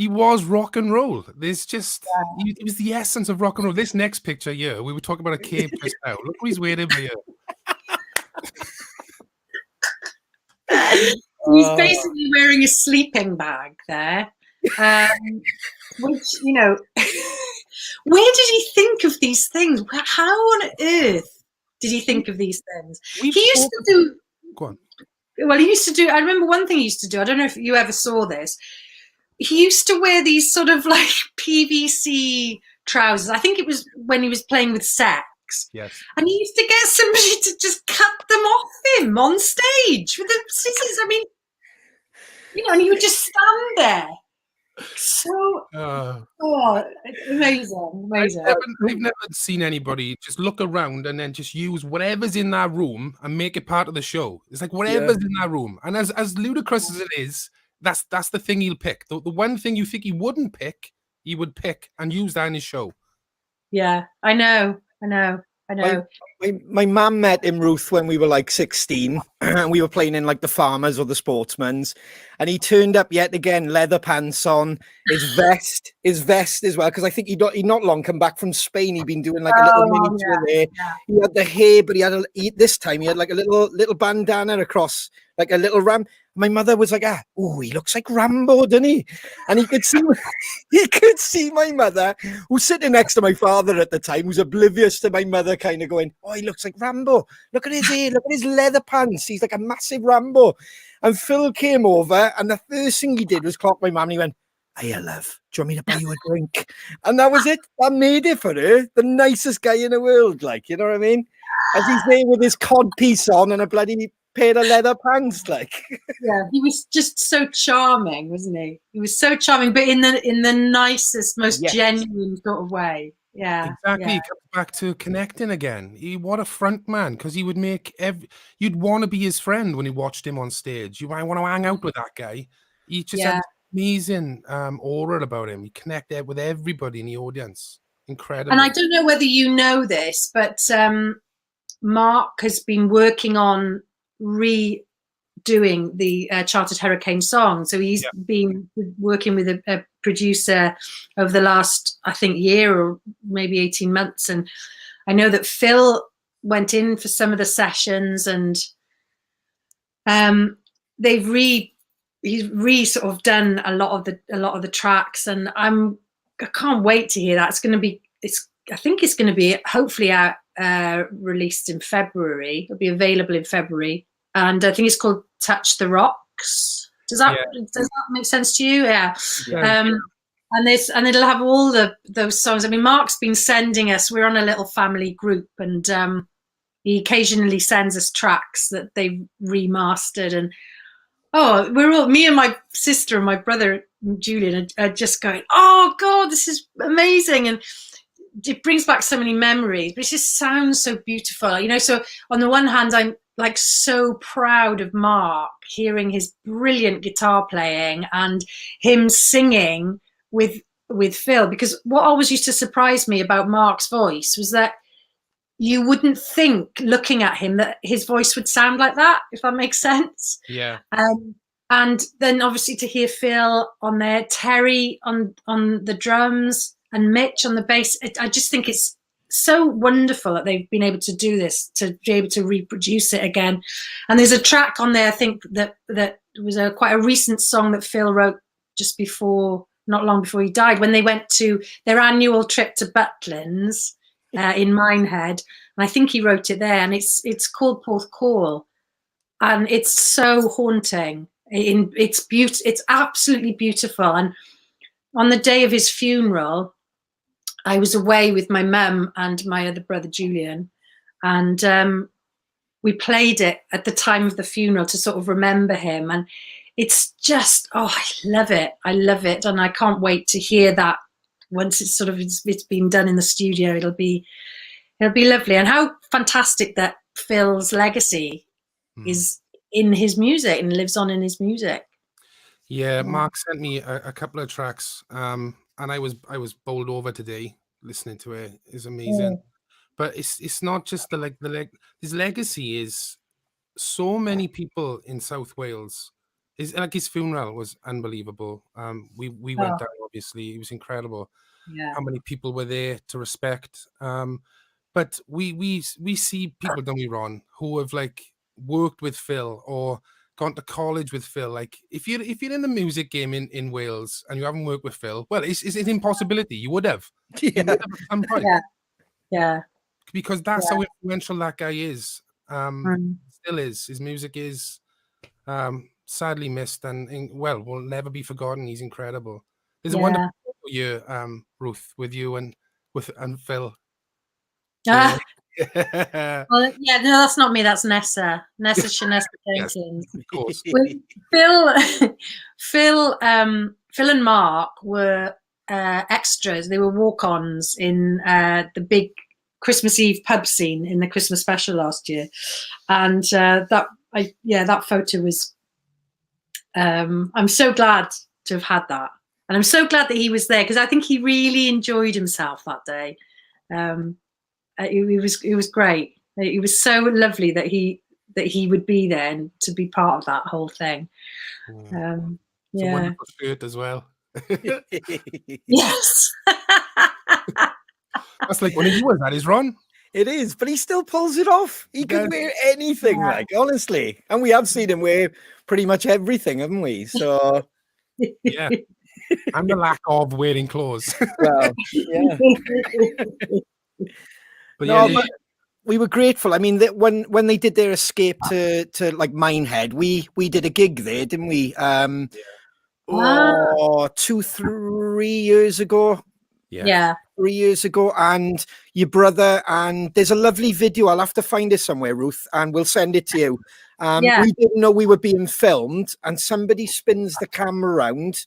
was rock and roll. There's just he was the essence of rock and roll. This next picture here, we were talking about a cape just now. Look who he's wearing here. He's basically wearing a sleeping bag there, which, where did he think of these things? How on earth did he think of these things? He used to do... Go on. Well, he used to do... I remember one thing he used to do. I don't know if you ever saw this. He used to wear these sort of like PVC trousers. I think it was when he was playing with Sex. Yes. And he used to get somebody to just cut them off him on stage with the scissors. I mean, and he would just stand there. So, amazing. I've never seen anybody just look around and then just use whatever's in that room and make it part of the show. It's like whatever's in that room. And as ludicrous as it is, that's the thing he'll pick. The one thing you think he wouldn't pick, he would pick and use that in his show. Yeah, I know. My mum met him, Ruth, when we were like 16, and we were playing in like the Farmers or the Sportsman's, and he turned up yet again, leather pants on, his vest as well, because I think he'd not long come back from Spain. He'd been doing like a little mini tour there. He had the hair, but this time he had like a little bandana across, like a little ram. My mother was like, he looks like Rambo, doesn't he? And he could see my mother, who's sitting next to my father at the time, who's oblivious to my mother, kind of going, he looks like Rambo. Look at his hair, look at his leather pants. He's like a massive Rambo. And Phil came over, and the first thing he did was clock my mum, and he went, "Hiya, love. Do you want me to buy you a drink?" And that was it. That made it for her. The nicest guy in the world, like, you know what I mean? As he's there with his cod piece on and a bloody pair of leather pants, like. Yeah, he was just so charming, wasn't he? He was so charming, but in the nicest, most genuine sort of way. Yeah, exactly. He comes back to connecting again. What a front man, because he would make you'd want to be his friend when you watched him on stage. You might want to hang out with that guy. He just had this amazing aura about him. He connected with everybody in the audience. Incredible. And I don't know whether you know this, but Mark has been working on redoing the Chartered Hurricane song. So he's been working with a producer over the last, I think, year or maybe 18 months. And I know that Phil went in for some of the sessions, and he's sort of done a lot of the tracks, and I can't wait to hear that. I think it's going to be hopefully out, released in February. It'll be available in February, and I think it's called Touch the Rocks. Does that make sense to you? Yeah. And it'll have all those songs. I mean, Mark's been sending us. We're on a little family group, and he occasionally sends us tracks that they've remastered. And me and my sister and my brother Julian are just going, oh God, this is amazing. And it brings back so many memories, but it just sounds so beautiful, you know. So on the one hand, I'm like so proud of Mark, hearing his brilliant guitar playing and him singing with Phil, because what always used to surprise me about Mark's voice was that you wouldn't think, looking at him, that his voice would sound like that, if that makes sense. Yeah. And then obviously to hear Phil on there, Terry on the drums, and Mitch on the bass. I just think it's so wonderful that they've been able to do this, to be able to reproduce it again. And there's a track on there, I think, that was quite a recent song that Phil wrote just before, not long before he died, when they went to their annual trip to Butlins in Minehead. And I think he wrote it there, and it's called Porth Call. And it's so haunting. It's absolutely beautiful. And on the day of his funeral, I was away with my mum and my other brother Julian, and we played it at the time of the funeral to sort of remember him. And it's just, I love it, and I can't wait to hear that once it's been done in the studio. It'll be lovely. And how fantastic that Phil's legacy is in his music and lives on in his music. Yeah, Mark sent me a couple of tracks, and I was bowled over today listening to it. It's amazing. But it's not just his legacy is so many people in South Wales. His funeral was unbelievable. We went down, obviously. It was incredible. Yeah. How many people were there to respect. But we see people, don't we, Ron, who have worked with Phil or gone to college with Phil. Like if you're in the music game in Wales and you haven't worked with Phil, well, it's an impossibility. You would have. Yeah. You would have at some point. Yeah. Because that's how influential that guy is. Still is. His music is sadly missed and will never be forgotten. He's incredible. There's a wonderful year, Ruth, with you and Phil. Well, no, that's not me. That's Nessa Shanessa Jenkins. Yes, of course. Phil and Mark were extras. They were walk-ons in the big Christmas Eve pub scene in the Christmas special last year, and that photo was. I'm so glad to have had that, and I'm so glad that he was there, because I think he really enjoyed himself that day. It was great. It was so lovely that he would be there and to be part of that whole thing. It's a wonderful shirt as well. Yes. That's like one of yours, that is, Ron. It is, but he still pulls it off. He can wear anything, honestly. And we have seen him wear pretty much everything, haven't we? So yeah. And the lack of wearing clothes. Well, yeah. But we were grateful. I mean, that when they did their escape to Minehead, we did a gig there, didn't we? 2-3 years ago. Yeah. 3 years ago, and your brother, and there's a lovely video. I'll have to find it somewhere, Ruth, and we'll send it to you. We didn't know we were being filmed, and somebody spins the camera around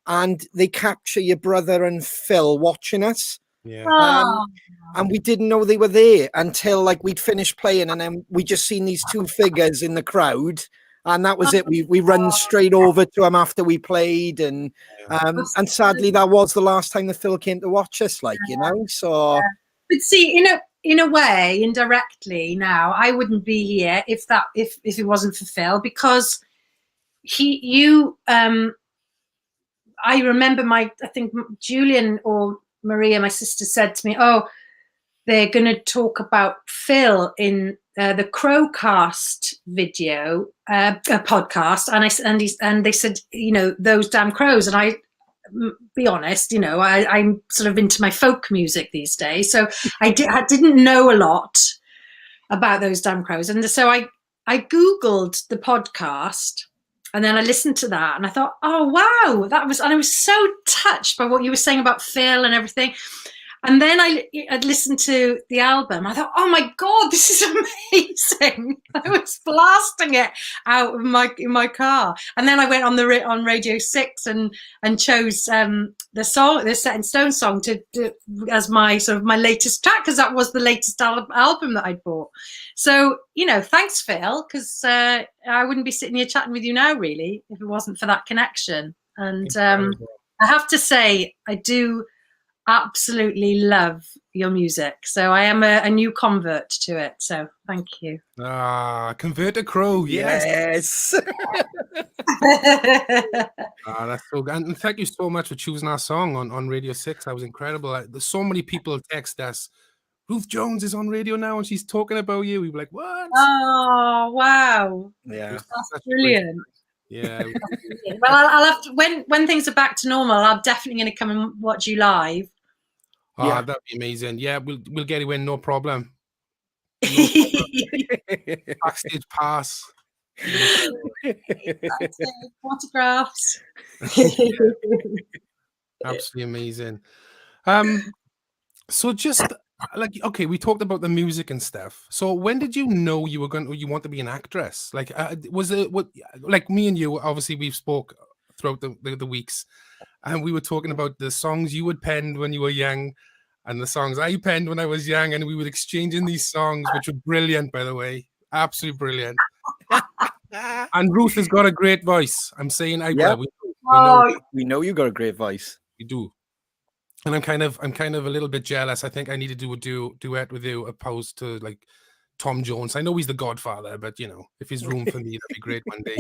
and they capture your brother and Phil watching us. Yeah. And we didn't know they were there until we'd finished playing, and then we just seen these two figures in the crowd, and that was it. We run straight over to him after we played, and sadly that was the last time that Phil came to watch us. Like, you know, so. But see, in a way, indirectly, now I wouldn't be here if it wasn't for Phil, because I remember I think Julian or Maria, my sister, said to me, "Oh, they're going to talk about Phil in the CrowCast video podcast," and they said, those damn crows. And I, be honest, I'm sort of into my folk music these days, so I didn't know a lot about those damn crows, and so I googled the podcast. And then I listened to that and I thought, oh, wow, and I was so touched by what you were saying about Phil and everything. And then I'd listened to the album. I thought, oh my God, this is amazing. I was blasting it out of my car. And then I went on Radio 6 and chose the Set in Stone song as my sort of my latest track, because that was the latest album that I'd bought. So, thanks, Phil, because I wouldn't be sitting here chatting with you now, really, if it wasn't for that connection. And I have to say, I do absolutely love your music, so I am a new convert to it, so thank you. Convert to Crow. Yes. That's so good. And thank you so much for choosing our song on Radio 6. That was incredible. There's so many people text us, Ruth Jones is on radio now and she's talking about you. We were like, what? Oh, wow. Yeah, that's brilliant. Yeah. Well, I'll have to, when things are back to normal, I'm definitely going to come and watch you live. Oh, yeah. That'd be amazing. Yeah, we'll get you in, no problem. Backstage pass. Autographs. Absolutely amazing. So just okay, we talked about the music and stuff. So when did you know you want to be an actress? Like, was it like me and you? Obviously, we've spoke throughout the weeks, and we were talking about the songs you had penned when you were young, and the songs I penned when I was young, and we were exchanging these songs, which were brilliant, by the way, absolutely brilliant. And Ruth has got a great voice. I'm saying, we know you got a great voice. We do. And I'm kind of a little bit jealous. I think I need to do a duet with you, opposed to like Tom Jones. I know he's the Godfather, but if there's room for me, that'd be great one day.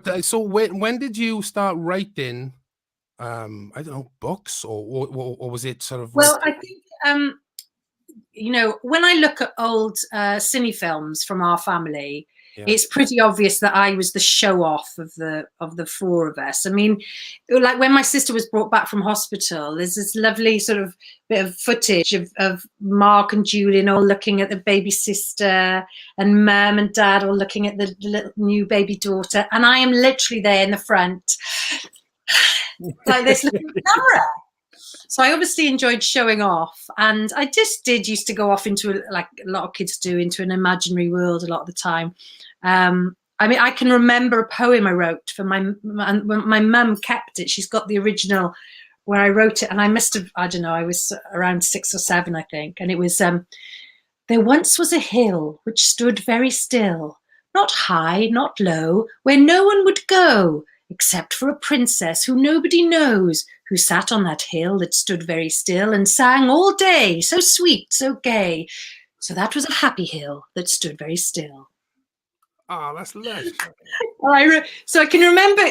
But so when did you start writing? I don't know, books or was it sort of? Well, I think when I look at old cine films from our family. Yeah. It's pretty obvious that I was the show off of the four of us. I mean, like when my sister was brought back from hospital, there's this lovely sort of bit of footage of Mark and Julian all looking at the baby sister, and Mum and Dad all looking at the little new baby daughter, and I am literally there in the front, like this little camera. So I obviously enjoyed showing off, and I just used to go off into, like a lot of kids do, into an imaginary world a lot of the time. I mean, I can remember a poem I wrote for my mum kept it. She's got the original where I wrote it, and I must have, I don't know, I was around 6 or 7, I think. And it was, there once was a hill which stood very still, not high, not low, where no one would go, except for a princess who nobody knows, who sat on that hill that stood very still and sang all day, so sweet, so gay. So that was a happy hill that stood very still. Oh, that's lush. So I can remember,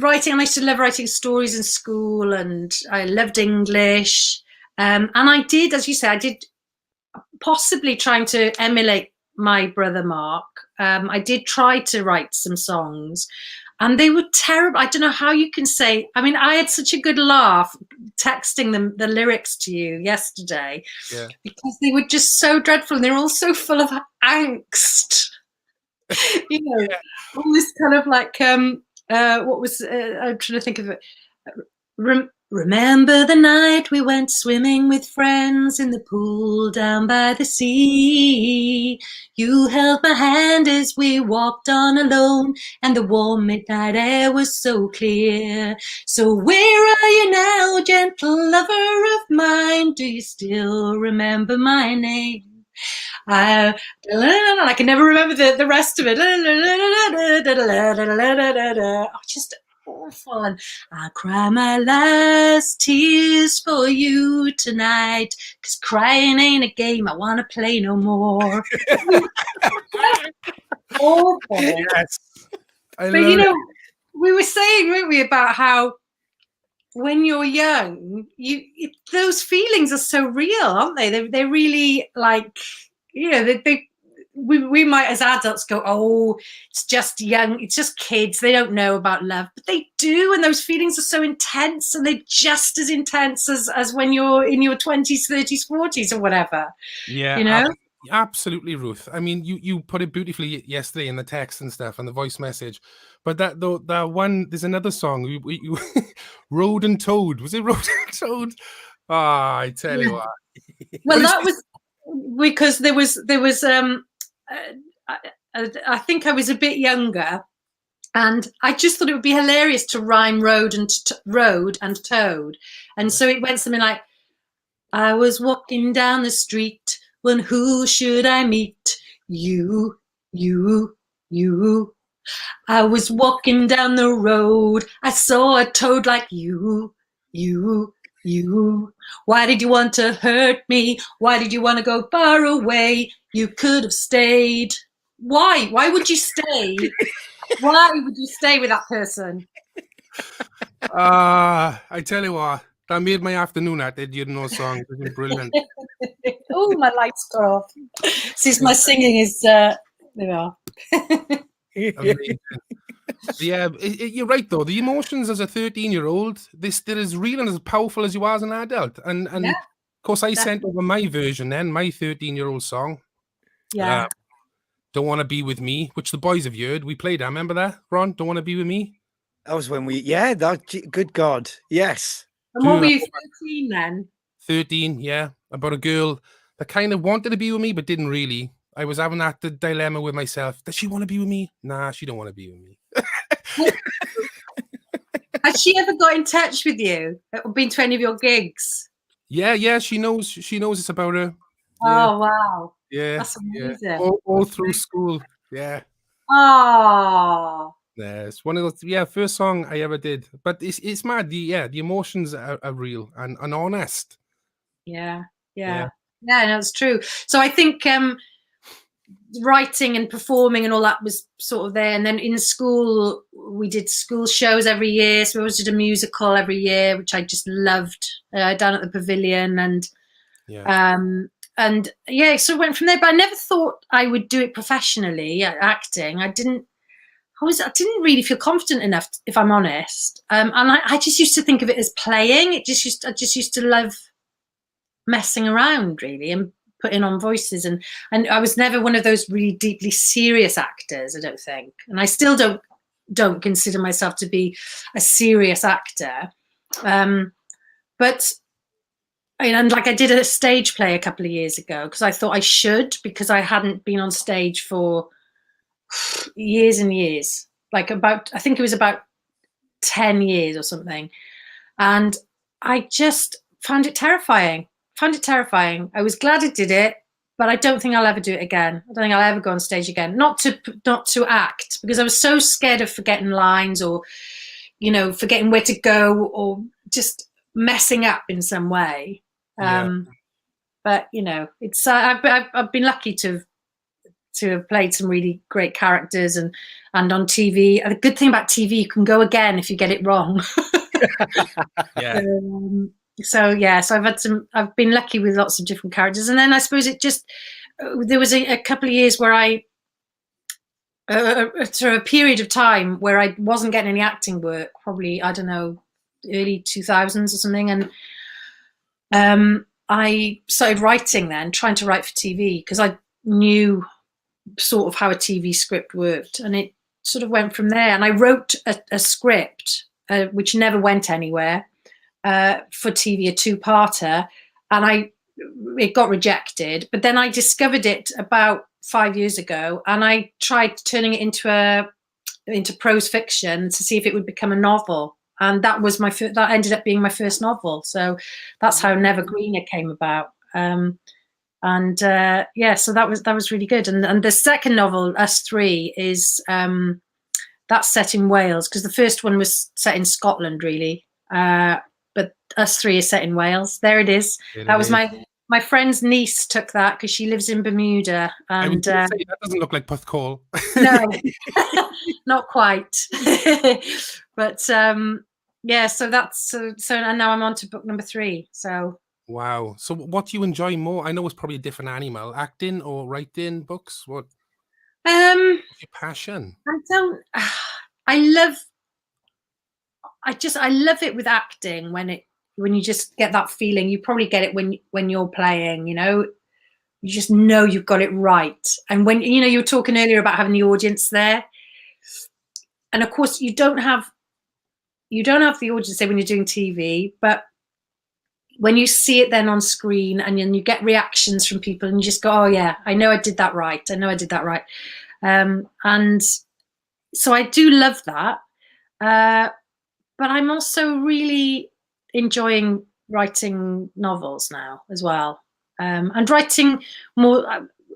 writing. I used to love writing stories in school, and I loved English. And I did, as you say, I did possibly trying to emulate my brother Mark. I did try to write some songs, and they were terrible. I don't know how you can say. I mean, I had such a good laugh texting them the lyrics to you yesterday, because they were just so dreadful, and they're all so full of angst. All this kind of like what was I'm trying to think of it. Remember the night we went swimming with friends in the pool down by the sea. You held my hand as we walked on alone, and the warm midnight air was so clear. So where are you now, gentle lover of mine? Do you still remember my name? I can never remember the rest of it. Oh, just awful. And I'll cry my last tears for you tonight, 'cause crying ain't a game I want to play no more. Awful. Yes. But you know, we were saying, weren't we, about how when you're young, those feelings are so real, aren't they? They're really like, you know, we might as adults go, oh, it's just young, it's just kids, they don't know about love, but they do, and those feelings are so intense, and they're just as intense as when you're in your 20s, 30s, 40s, or whatever. Yeah, you know. Absolutely, Ruth. I mean, you put it beautifully yesterday in the text and stuff and the voice message. But that one, there's another song. You Road and Toad. Was it Road and Toad? Ah, I tell you what. Well, that was because there was I think I was a bit younger, and I just thought it would be hilarious to rhyme road and toad, and so it went something like, I was walking down the street, when who should I meet? You. I was walking down the road, I saw a toad like you. Why did you want to hurt me? Why did you want to go far away? You could have stayed. Why? Why would you stay? Why would you stay with that person? I tell you what, that made my afternoon. That did, you know, song. It was brilliant. Oh, my lights got off. Since my singing is, there we are. Yeah, you're right though. The emotions as a 13-year-old, they're as real and as powerful as you are as an adult. And yeah, of course, I sent over my version then, my 13-year-old song. Yeah. Don't Want to Be With Me, which the boys have heard. We played that. Remember that, Ron? Don't Want to Be With Me? That was when good God. Yes. And what were you, 13 then? 13, yeah. About a girl that kind of wanted to be with me, but didn't really. I was having that dilemma with myself. Does she want to be with me? Nah, she don't want to be with me. Has she ever got in touch with you or been to any of your gigs? Yeah, she knows it's about her. Yeah. Oh, wow. Yeah. That's amazing. Yeah. All through school. Yeah. Oh. Yeah, it's one of those, first song I ever did. But it's mad. The emotions are real and honest. Yeah, no, it's true. So I think writing and performing and all that was sort of there. And then in school, we did school shows every year. So we always did a musical every year, which I just loved, down at the Pavilion. And so went from there. But I never thought I would do it professionally, acting. I didn't really feel confident enough, if I'm honest. And I just used to think of it as playing. I just used to love messing around, really, and putting on voices. And I was never one of those really deeply serious actors, I don't think. And I still don't consider myself to be a serious actor. But and like I did a stage play a couple of years ago because I thought I should, because I hadn't been on stage for years and years, I think it was about 10 years or something. And I just found it terrifying. I was glad I did it, but I don't think I'll ever do it again. I don't think I'll ever go on stage again. Not to act, because I was so scared of forgetting lines or, forgetting where to go or just messing up in some way. But it's I've been lucky to have played some really great characters and on TV. The good thing about TV, you can go again if you get it wrong. Yeah. So I've been lucky with lots of different characters. And then I suppose there was a couple of years where I, sort of a period of time where I wasn't getting any acting work, probably, I don't know, early 2000s or something. And I started writing then, trying to write for TV, because I knew sort of how a TV script worked. And it sort of went from there. And I wrote a script, which never went anywhere, for TV, a two-parter, and it got rejected. But then I discovered it about 5 years ago, and I tried turning it into prose fiction to see if it would become a novel. And that was that ended up being my first novel. So that's how Never Greener came about. And yeah, so that was really good. And the second novel, Us Three, is that's set in Wales, because the first one was set in Scotland, really. But Us Three is set in Wales. There it is. That was my friend's niece took that because she lives in Bermuda. And I was gonna say, that doesn't look like Puthcall. no, not quite. But yeah, so that's so. And now I'm on to book number 3. So wow. So what do you enjoy more? I know it's probably a different animal, acting or writing books. What's your passion? I love it with acting when you just get that feeling. You probably get it when you're playing, you just know you've got it right. And when you were talking earlier about having the audience there, and of course you don't have the audience there when you're doing TV, but when you see it then on screen and then you get reactions from people and you just go, oh yeah, I know I did that right. And so I do love that. But I'm also really enjoying writing novels now as well. And writing more.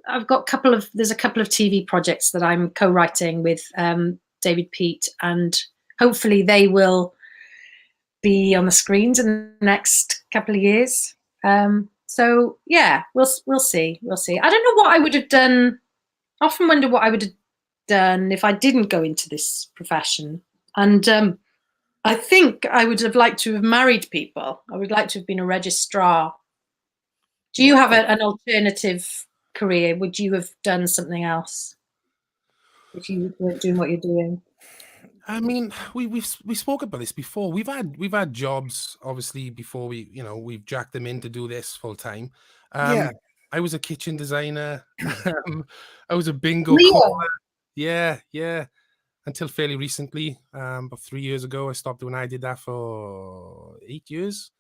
I've got there's a couple of TV projects that I'm co-writing with David Peat, and hopefully they will be on the screens in the next couple of years. So yeah, we'll see. I don't know what I would have done. I often wonder what I would have done if I didn't go into this profession. And I think I would have liked to have married people. I would like to have been a registrar. Do you have an alternative career? Would you have done something else if you weren't doing what you're doing? I mean, we spoke about this before. We've had jobs, obviously, before we've jacked them in to do this full time. Yeah. I was a kitchen designer. I was a bingo caller. Yeah. Until fairly recently, about 3 years ago, I stopped doing. I did that for 8 years.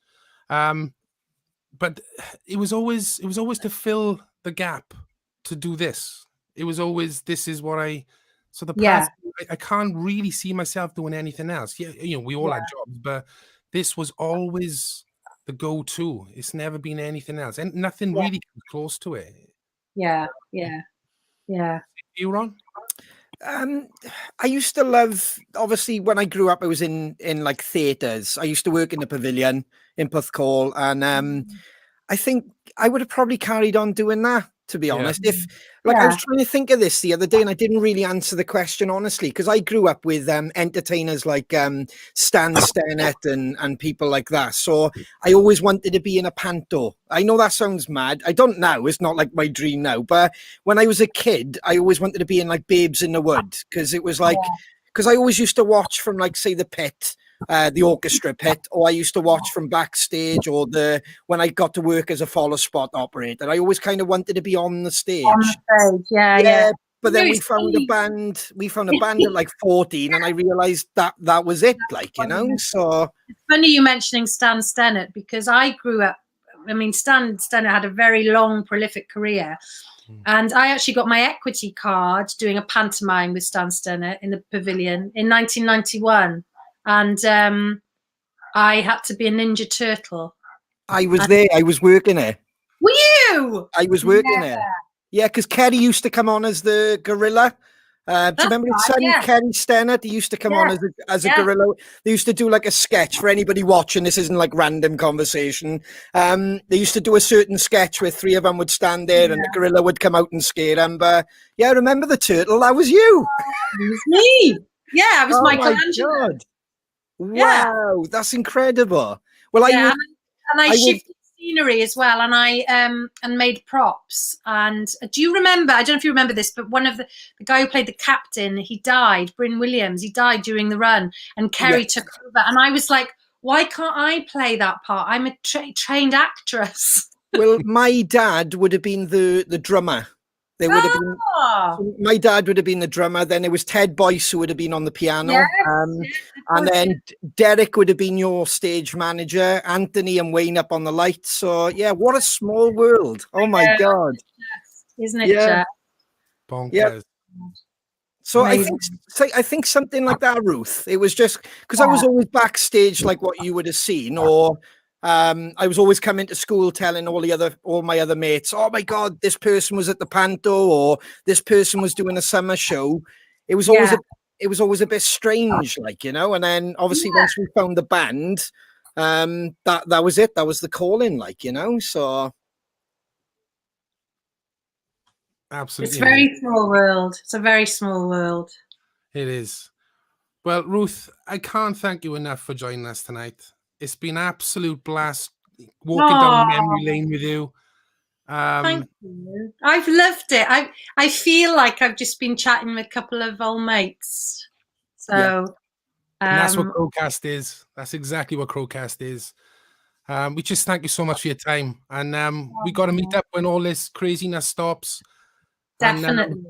But it was always to fill the gap, to do this. It was always, this is what so the past, I can't really see myself doing anything else. Yeah, we all had jobs, but this was always the go-to. It's never been anything else, and nothing really comes close to it. Yeah. You, Ron? I used to love, obviously, when I grew up, I was in like theatres. I used to work in the Pavilion in Puthcall, and I think I would have probably carried on doing that, to be honest. If I was trying to think of this the other day, and I didn't really answer the question honestly, because I grew up with entertainers like Stan Stennett and people like that. So I always wanted to be in a panto. I know that sounds mad. I don't now. It's not like my dream now. But when I was a kid, I always wanted to be in like Babes in the Wood, because it was like, because I always used to watch from like, say, the pit, the orchestra pit, or I used to watch from backstage, or when I got to work as a follow spot operator. I always kind of wanted to be on the stage. Yeah. But then we found a band at like 14, and I realized that was it, so it's funny you mentioning Stan Stennett, because I grew up, Stan Stennett had a very long, prolific career. And I actually got my equity card doing a pantomime with Stan Stennett in the Pavilion in 1991. And I had to be a Ninja Turtle. I was there. I was working there. Were you? I was working there. Yeah, because Kerry used to come on as the gorilla. Do you remember his son, Kerry Stennett? He used to come on as a gorilla. They used to do like a sketch for anybody watching. This isn't like random conversation. They used to do a certain sketch where 3 of them would stand there and the gorilla would come out and scare them. But yeah, I remember the turtle. That was you. It was me. Yeah, it was Michelangelo. God. Wow, that's incredible. Well, I shifted scenery as well, and I and made props. And do you remember? I don't know if you remember this, but one of the guy who played the captain, he died. Bryn Williams, he died during the run, and Kerry took over. And I was like, why can't I play that part? I'm a trained actress. Well, my dad would have been the drummer. There would have been, my dad would have been the drummer. Then there was Ted Boyce, who would have been on the piano. And then Derek would have been your stage manager, Anthony and Wayne up on the lights. So yeah, what a small world. Oh my God. Isn't it? Yeah. Bonkers. Yeah. So I think something like that, Ruth. It was just because I was always backstage, like what you would have seen, or I was always coming to school telling all my other mates, "Oh my God, this person was at the panto, or this person was doing a summer show." It was always a bit strange, like, you know. And then obviously once we found the band, that was it. That was the calling, like, you know. So Absolutely. It's a very small world. It's a very small world. It is. Well, Ruth, I can't thank you enough for joining us tonight. It's been an absolute blast walking down memory lane with you. Thank you. I've loved it. I feel like I've just been chatting with a couple of old mates. So and that's what CrowCast is. That's exactly what CrowCast is. We just thank you so much for your time. And we got to meet up when all this craziness stops. Definitely. And,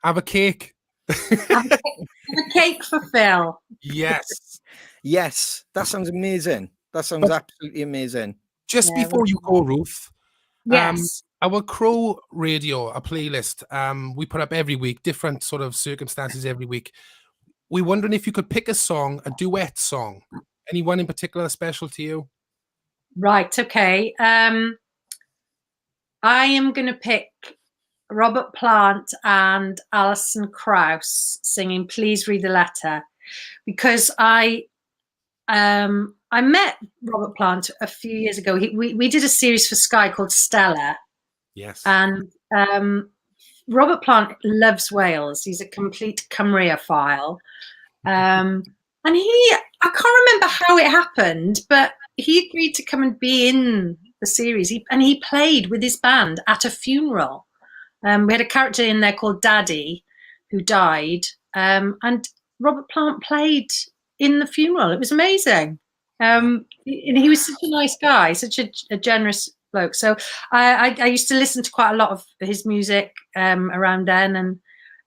have a cake. Have a cake for Phil. Yes. Yes. That sounds amazing. That sounds absolutely amazing. Just before you go, Ruth. Yes. Our Crow Radio, a playlist, we put up every week, different sort of circumstances every week. We're wondering if you could pick a song, a duet song. Anyone in particular special to you? Right, okay. I am going to pick Robert Plant and Alison Krauss singing Please Read the Letter, because I met Robert Plant a few years ago. We did a series for Sky called Stella. Yes. And Robert Plant loves Wales. He's a complete Cymruophile. And I can't remember how it happened, but he agreed to come and be in the series. He played with his band at a funeral. We had a character in there called Daddy who died. And Robert Plant played in the funeral. It was amazing. And he was such a nice guy, such a generous bloke. So I used to listen to quite a lot of his music around then,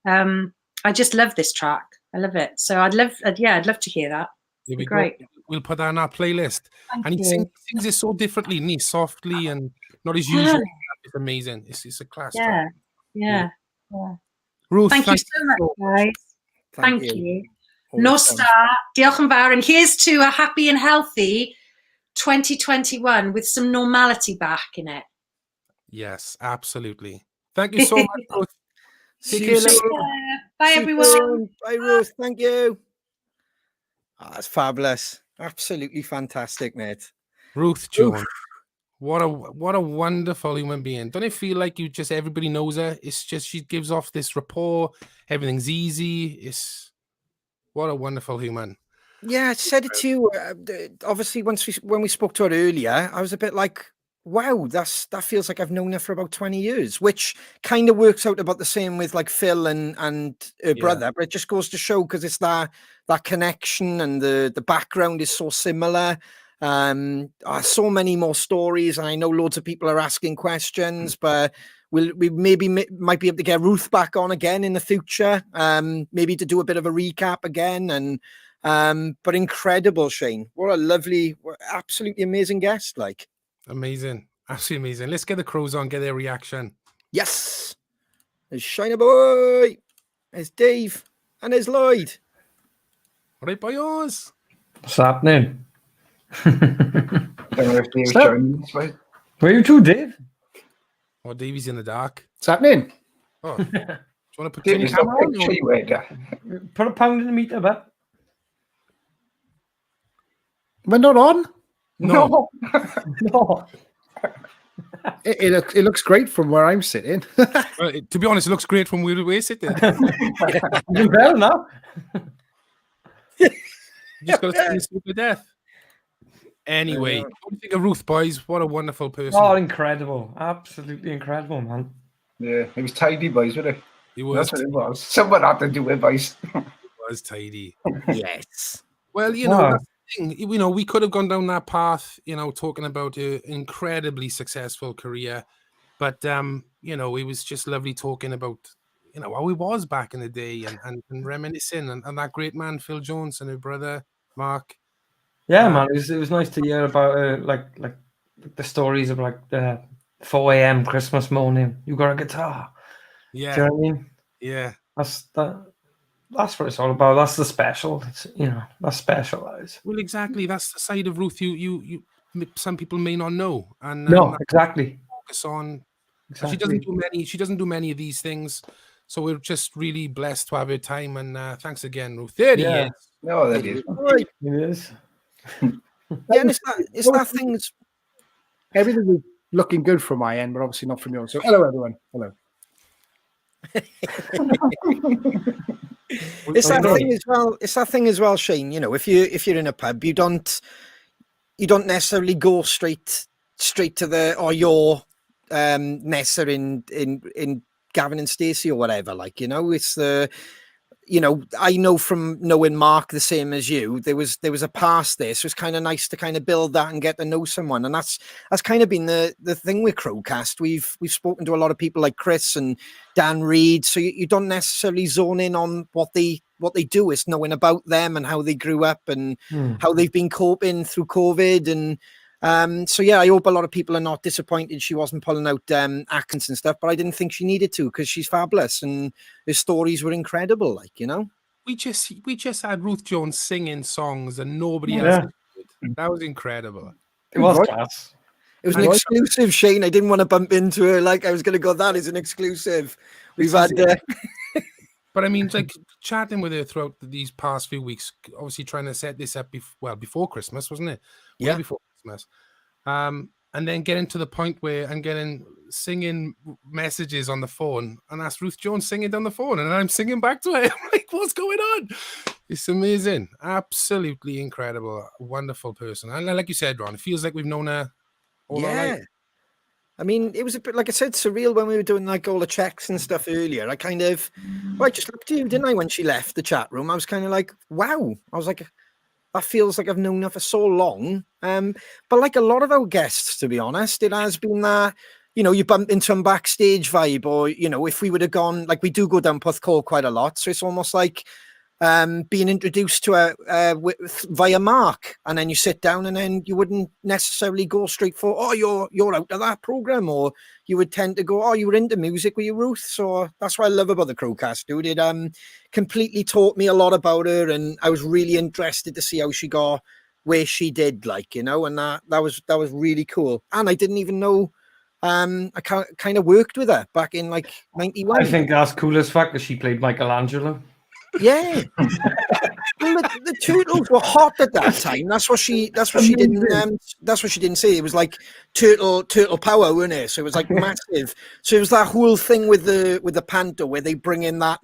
and I just love this track. I love it. So I'd love to hear that. Here we Great. go. We'll put that on our playlist. Thank and he you. sings it so differently, and he's softly and not as usual. It's amazing. It's a class. Yeah. Ruth, thank you so much, guys. Thank you. Nostar, diolch yn fawr. And here's to a happy and healthy 2021 with some normality back in it. Yes, absolutely. Thank you so much, Ruth. Take care. Bye, everyone. Bye, Ruth. Thank you. Oh, that's fabulous. Absolutely fantastic, mate. Ruth Jones. What a wonderful human being. Don't it feel like everybody knows her? It's just she gives off this rapport. Everything's easy. What a wonderful human. Yeah, I said it to you. Obviously, when we spoke to her earlier, I was a bit like, wow, that feels like I've known her for about 20 years, which kind of works out about the same with like Phil and her brother. But it just goes to show, because it's that connection, and the background is so similar. So many more stories, and I know loads of people are asking questions, but we maybe might be able to get Ruth back on again in the future, maybe to do a bit of a recap again. And but incredible, Shane. What a lovely, absolutely amazing guest. Like, amazing, absolutely amazing. Let's get the Crows on, get their reaction. Yes, there's Shiner boy, there's Dave, and there's Lloyd. All right, boys. What's happening? Don't know if Dave's joining us, right? Where are you two, Dave? Oh, Davey's in the dark. What's happening? Oh, do you want to put your Dave's camera on? Put a pound in the meter, but we're not on. No. no. It looks great from where I'm sitting. Well, to be honest, it looks great from where we're sitting. You're better now. You just got to sleep to death. Anyway, what do you think of Ruth, boys? What a wonderful person. Oh, incredible. Absolutely incredible, man. Yeah, he was tidy, boys, wasn't he? He was. That's what it was. Someone had to do it, boys. He was tidy. Yes. Well, that's the thing. We could have gone down that path, talking about an incredibly successful career. But, it was just lovely talking about, how he was back in the day and reminiscing and that great man, Phil Jones, and her brother, Mark. Yeah, man, it was nice to hear about like the stories of like the 4 a.m. Christmas morning. You got a guitar. Yeah. Do you know what I mean? Yeah. that's what it's all about. That's the special. It's, you know, that's special. That is. Well, exactly. That's the side of Ruth you some people may not know, and No, exactly. focus on. Exactly. She doesn't do many of these things, so we're just really blessed to have her time. And thanks again, Ruth. 30 years. No, that is. Right. It is. Yeah, and it's that thing's everything was looking good from my end, but obviously not from yours. So hello everyone. Hello. It's that thing as well. It's that thing as well, Shane. You know, if you're in a pub, you don't necessarily go straight to the or your Nessa in Gavin and Stacey or whatever. Like, you know, it's the, you know, I know from knowing Mark the same as you, there was a past there, so it's kind of nice to kind of build that and get to know someone, and that's kind of been the thing with CrowCast. We've spoken to a lot of people like Chris and Dan Reed, so you don't necessarily zone in on what they do. It's knowing about them and how they grew up and how they've been coping through COVID. And so yeah, I hope a lot of people are not disappointed she wasn't pulling out accents and stuff, but I didn't think she needed to, because she's fabulous and her stories were incredible. Like, you know, We just had Ruth Jones singing songs and nobody else did. That was incredible. It was class. It was an exclusive, Shane. I didn't want to bump into her. Like, I was going to go, that is an exclusive. We've had... But I mean, like, chatting with her throughout these past few weeks, obviously trying to set this up before Christmas, wasn't it? Yeah. Way before Christmas. And then getting to the point where I'm getting singing messages on the phone, and that's Ruth Jones singing down the phone, and I'm singing back to her. I'm like, what's going on? It's amazing. Absolutely incredible. Wonderful person. And like you said, Ron, it feels like we've known her all our life. I mean, it was a bit, like I said, surreal when we were doing like all the checks and stuff earlier. I kind of, I just looked at you, didn't I, when she left the chat room? I was kind of like, wow. I was like, that feels like I've known her for so long. But like a lot of our guests, to be honest, it has been that, you know, you bump into some backstage vibe, or, you know, if we would have gone, like we do go down Puthcall quite a lot. So it's almost like being introduced to her via Mark, and then you sit down and then you wouldn't necessarily go straight for, oh, you're out of that program, or you would tend to go, oh, you were into music, were you, Ruth? So that's what I love about the CrowCast, dude. It completely taught me a lot about her, and I was really interested to see how she got where she did, like, you know, and that was really cool. And I didn't even know I kind of worked with her back in like 91. I think that's cool as fuck, because she played Michelangelo. Yeah. Well, the turtles were hot at that time. That's what she didn't. That's what she didn't say. It was like turtle power, wasn't it? So it was like massive. So it was that whole thing with the panto where they bring in that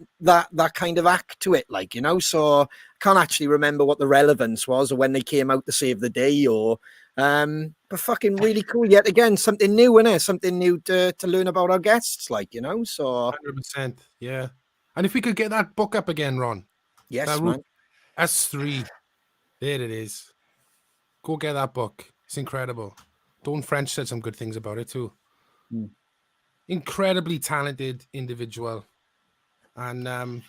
kind of act to it, like, you know. So I can't actually remember what the relevance was or when they came out to save the day, or but fucking really cool. Yet again, something new, isn't it? Something new to learn about our guests, like, you know. So 100%, yeah. And if we could get that book up again, Ron. Yes, man. S3. There it is. Go get that book. It's incredible. Dawn French said some good things about it too. Incredibly talented individual. And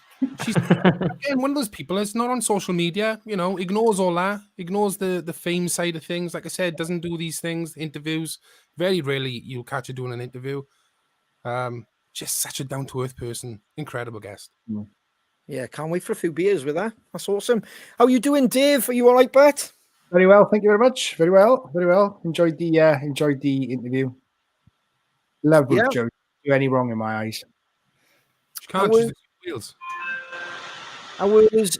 she's again, one of those people that's not on social media, you know, ignores all that, ignores the fame side of things. Like I said, doesn't do these things, interviews. Very rarely you'll catch her doing an interview. Just such a down-to-earth person. Incredible guest. Yeah, can't wait for a few beers with her. That's awesome. How are you doing, Dave? Are you all right, Bert? Very well, thank you very much. Very well, very well. Enjoyed the interview. Love Ruth Jones. Do any wrong in my eyes? She can't. She's wheels. Who's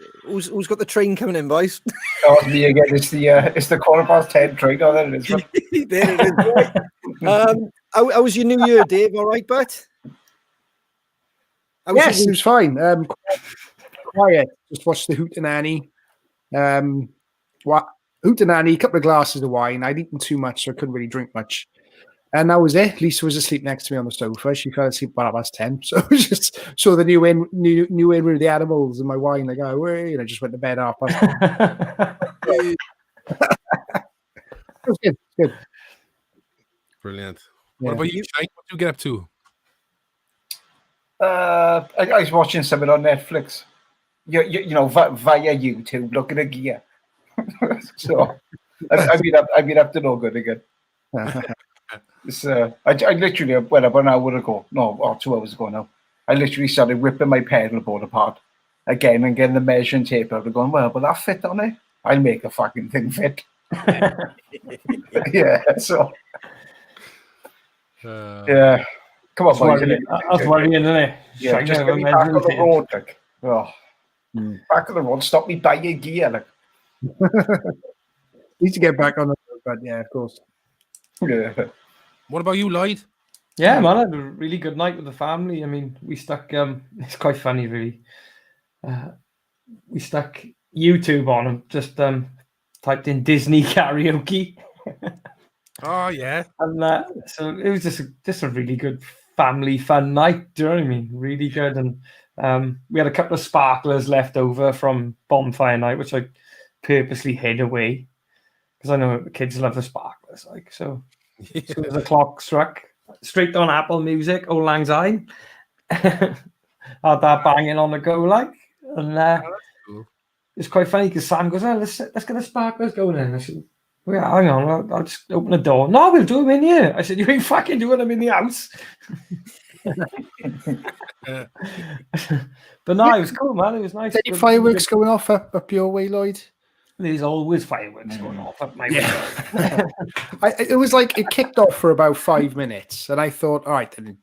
got the train coming in, boys? Oh, it's me again. It's the 10:15 train. Oh, there it is. There it is. How was your New Year, Dave? All right, Bert? Yes, it was fine. Quiet. Just watched the Hootenanny. Hootenanny, a couple of glasses of wine. I'd eaten too much, so I couldn't really drink much. And that was it. Lisa was asleep next to me on the sofa. She fell asleep about 10. So I just saw the new in with the animals and my wine. Like, oh, wait, and I just went to bed after. It was good. Good. Brilliant. Yeah. What about you, Shane? What do you get up to? I was watching something on Netflix. You know, via YouTube, looking at gear. So I've been up to no good again. It's, I literally went up an hour ago. No, or 2 hours ago now. I literally started ripping my pedal board apart again and getting the measuring tape out and going, well, but that fit on it. I'll make the fucking thing fit. Yeah, so yeah. Come on, boys. That's worrying, isn't it? Yeah, just get me back on the road, like. Oh. Back on the road, stop me buying gear, like. Need to get back on the road, but yeah, of course. Yeah. What about you, Lloyd? Yeah, man, I had a really good night with the family. I mean, we stuck. It's quite funny, really. We stuck YouTube on and just typed in Disney karaoke. Oh yeah, And so it was just a really good family fun night. Do you know what I mean? Really good. And we had a couple of sparklers left over from bonfire night, which I purposely hid away because I know the kids love the sparklers. Like so, as soon as the clock struck, straight on Apple Music, Old Lang Syne. Had that banging on the go, like, and cool. It's quite funny because Sam goes, "Oh, let's get the sparklers going in." I said, "Well, hang on, I'll just open the door." "No, we'll do them in here." I said, "You ain't fucking doing them in the house." But no, it was cool, man. It was nice. Any fireworks going off up your way, Lloyd? There's always fireworks going off up my way. It was like it kicked off for about 5 minutes, and I thought, all right, then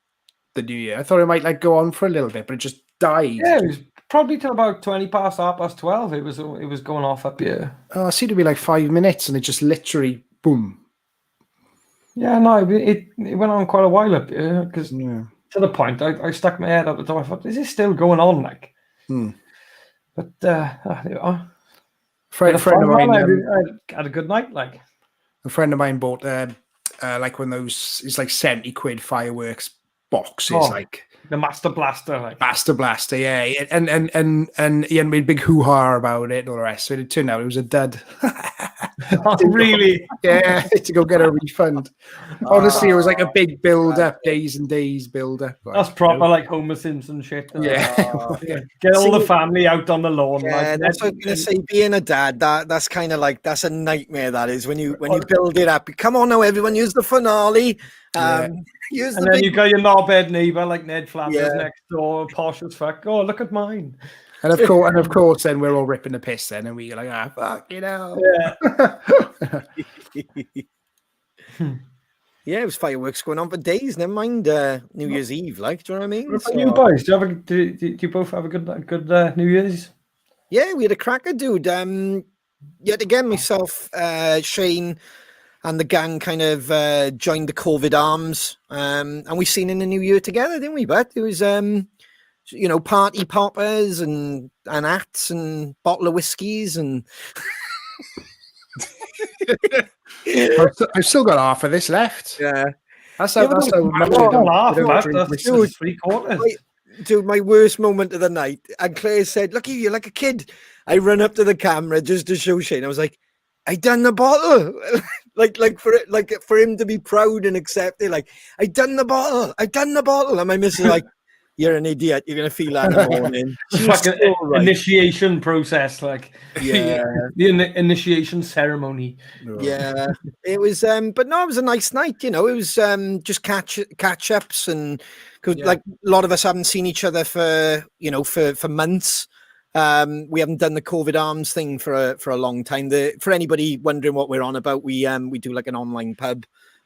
the new year. I thought it might like go on for a little bit, but it just died. Yeah, it was probably till about 20 past 12. It was going off up here. Oh, it seemed to be like 5 minutes, and it just literally boom. Yeah, no, it went on quite a while up here because to the point I stuck my head out the door. I thought, is this still going on? Like, but there you are. Friend of mine, I had a good night. Like, a friend of mine bought like one of those. It's like 70 quid fireworks boxes, like the Master Blaster, like Master Blaster, yeah. And he had made a big hoo-ha about it and all the rest. So it turned out it was a dud. Oh, really? Yeah, to go get a refund. Honestly, it was like a big build-up, days and days build-up. Like, that's proper like Homer Simpson shit. Yeah. Get all the family out on the lawn. Yeah, like, that's what I was gonna say. Being a dad, that's kind of like that's a nightmare. That is when you build it up. Come on now, everyone, use the finale. Use and then you got your knobhead neighbour like Ned Flanders next door, posh as fuck. Oh, look at mine. And of course, then we're all ripping the piss then, and we're like, fuck, you know. Yeah. Yeah, it was fireworks going on for days. Never mind New Year's Eve. Like, do you know what I mean? What about you boys? Do you both have a good New Year's? Yeah, we had a cracker, dude. Yet again, myself, Shane, and the gang kind of joined the COVID arms, and we seen in the new year together, didn't we? But it was, party poppers and hats and bottle of whiskies and. I've still got half of this left. Yeah, that's half. That's 3/4. Dude, my worst moment of the night. And Claire said, "Look, you're like a kid." I run up to the camera just to show Shane. I was like, "I done the bottle." like for him to be proud and accept it. Like, I done the bottle. And my missus is like, "You're an idiot. You're gonna feel that in the morning." Like an initiation process, like the initiation ceremony. Yeah, it was. But no, it was a nice night. It was just catch ups, and because like a lot of us haven't seen each other for months. We haven't done the COVID arms thing for a long time. For anybody wondering what we're on about, we do like an online pub.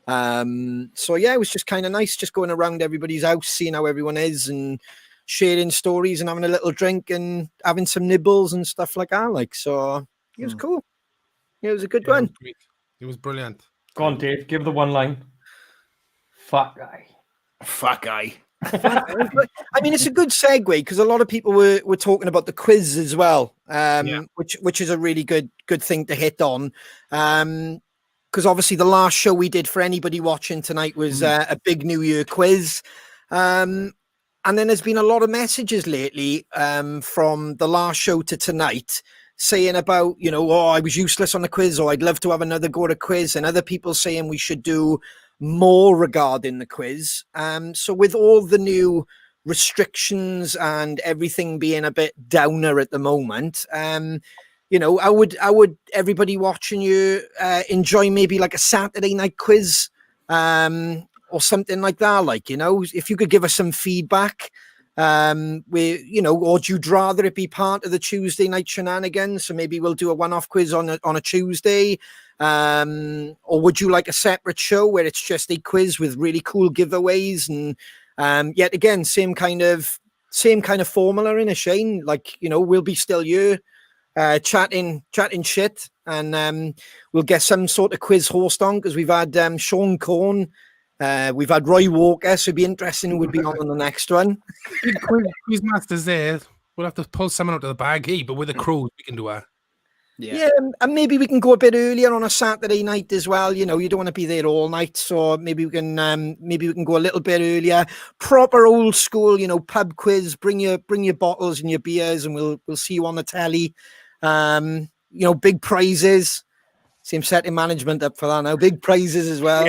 So yeah, it was just kind of nice, just going around everybody's house, seeing how everyone is, and sharing stories, and having a little drink, and having some nibbles and stuff like that. Like, so it was cool. Yeah, it was a good one. It was brilliant. Go on, Dave. Give the one line. Fuck guy. I mean, it's a good segue because a lot of people were talking about the quiz as well, which is a really good thing to hit on. Because obviously the last show we did for anybody watching tonight was a big New Year quiz. And then there's been a lot of messages lately from the last show to tonight saying about, I was useless on the quiz, or I'd love to have another go at a quiz, and other people saying we should do more regarding the quiz. So with all the new restrictions and everything being a bit downer at the moment, how would everybody watching you enjoy maybe like a Saturday night quiz or something like that? Like, if you could give us some feedback or do you rather it be part of the Tuesday night shenanigans? So maybe we'll do a one-off quiz on a Tuesday, or would you like a separate show where it's just a quiz with really cool giveaways? And yet again, same kind of formula in a Shane. Like, we'll be still here, chatting shit, and we'll get some sort of quiz host on, because we've had Sean Corn. We've had Roy Walker, so it'd be interesting who would be on the next one. Quiz masters there. We'll have to pull someone out of the bag, but with the Crows, we can do a. Yeah, and maybe we can go a bit earlier on a Saturday night as well. You don't want to be there all night, so maybe we can go a little bit earlier. Proper old school, pub quiz. Bring your bottles and your beers, and we'll see you on the telly. Big prizes. See, I'm setting management up for that now. Big prizes as well.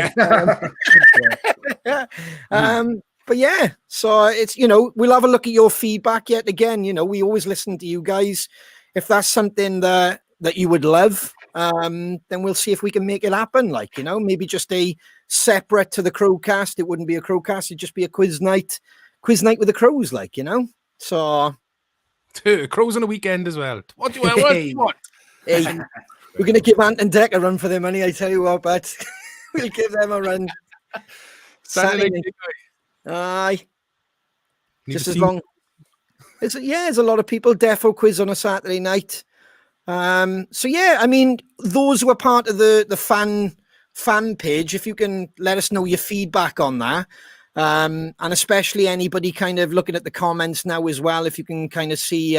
Yeah. But yeah, so it's, we'll have a look at your feedback yet again. We always listen to you guys. If that's something that you would love, then we'll see if we can make it happen. Like, maybe just a separate to the CrowCast. It wouldn't be a CrowCast. It'd just be a quiz night with the Crows, like, so. Crows on a weekend as well. What do you want? Hey, we're going to give Ant and Deck a run for their money, I tell you what, but we'll give them a run. Saturday. Aye. Just as long. There's a lot of people. Defo quiz on a Saturday night. So yeah, I mean, those who are part of the fan page, if you can let us know your feedback on that. And especially anybody kind of looking at the comments now as well, if you can kind of see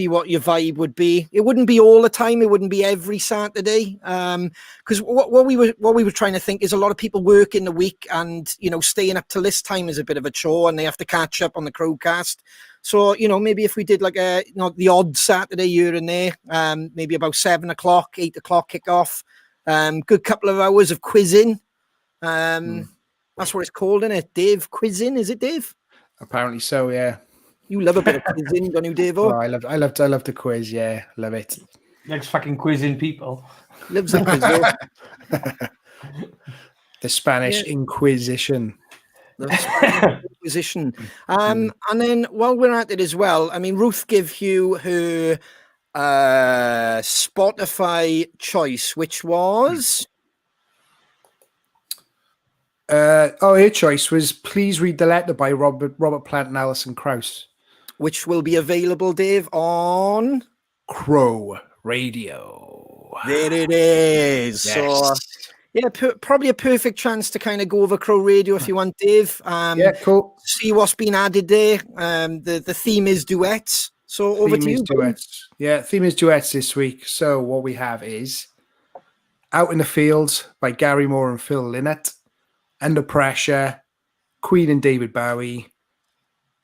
what your vibe would be. It wouldn't be all the time. It wouldn't be every Saturday. Because what we were trying to think is a lot of people work in the week, and staying up till this time is a bit of a chore, and they have to catch up on the CrowCast. So maybe if we did like the odd Saturday here and there, maybe about 7 o'clock, 8 o'clock kickoff. Good couple of hours of quizzing. That's what it's called, isn't it? Dave, quizzing, is it, Dave? Apparently so, yeah. You love a bit of quizzing, don't you, Dave? Oh, I love the quiz, yeah. Love it. Likes fucking quizzing people. Loves a quiz. The Spanish Inquisition. The Spanish Inquisition. And then while we're at it as well, I mean, Ruth gave you her Spotify choice, which was... her choice was Please Read the Letter by Robert Plant and Alison Krauss. Which will be available, Dave, on Crow Radio. There it is. Yes. So, yeah, probably a perfect chance to kind of go over Crow Radio if you want, Dave. Yeah, cool. See what's been added there. The theme is duets. So over to you. Duets. Yeah, theme is duets this week. So what we have is Out in the Fields by Gary Moore and Phil Lynott. Under Pressure, Queen and David Bowie.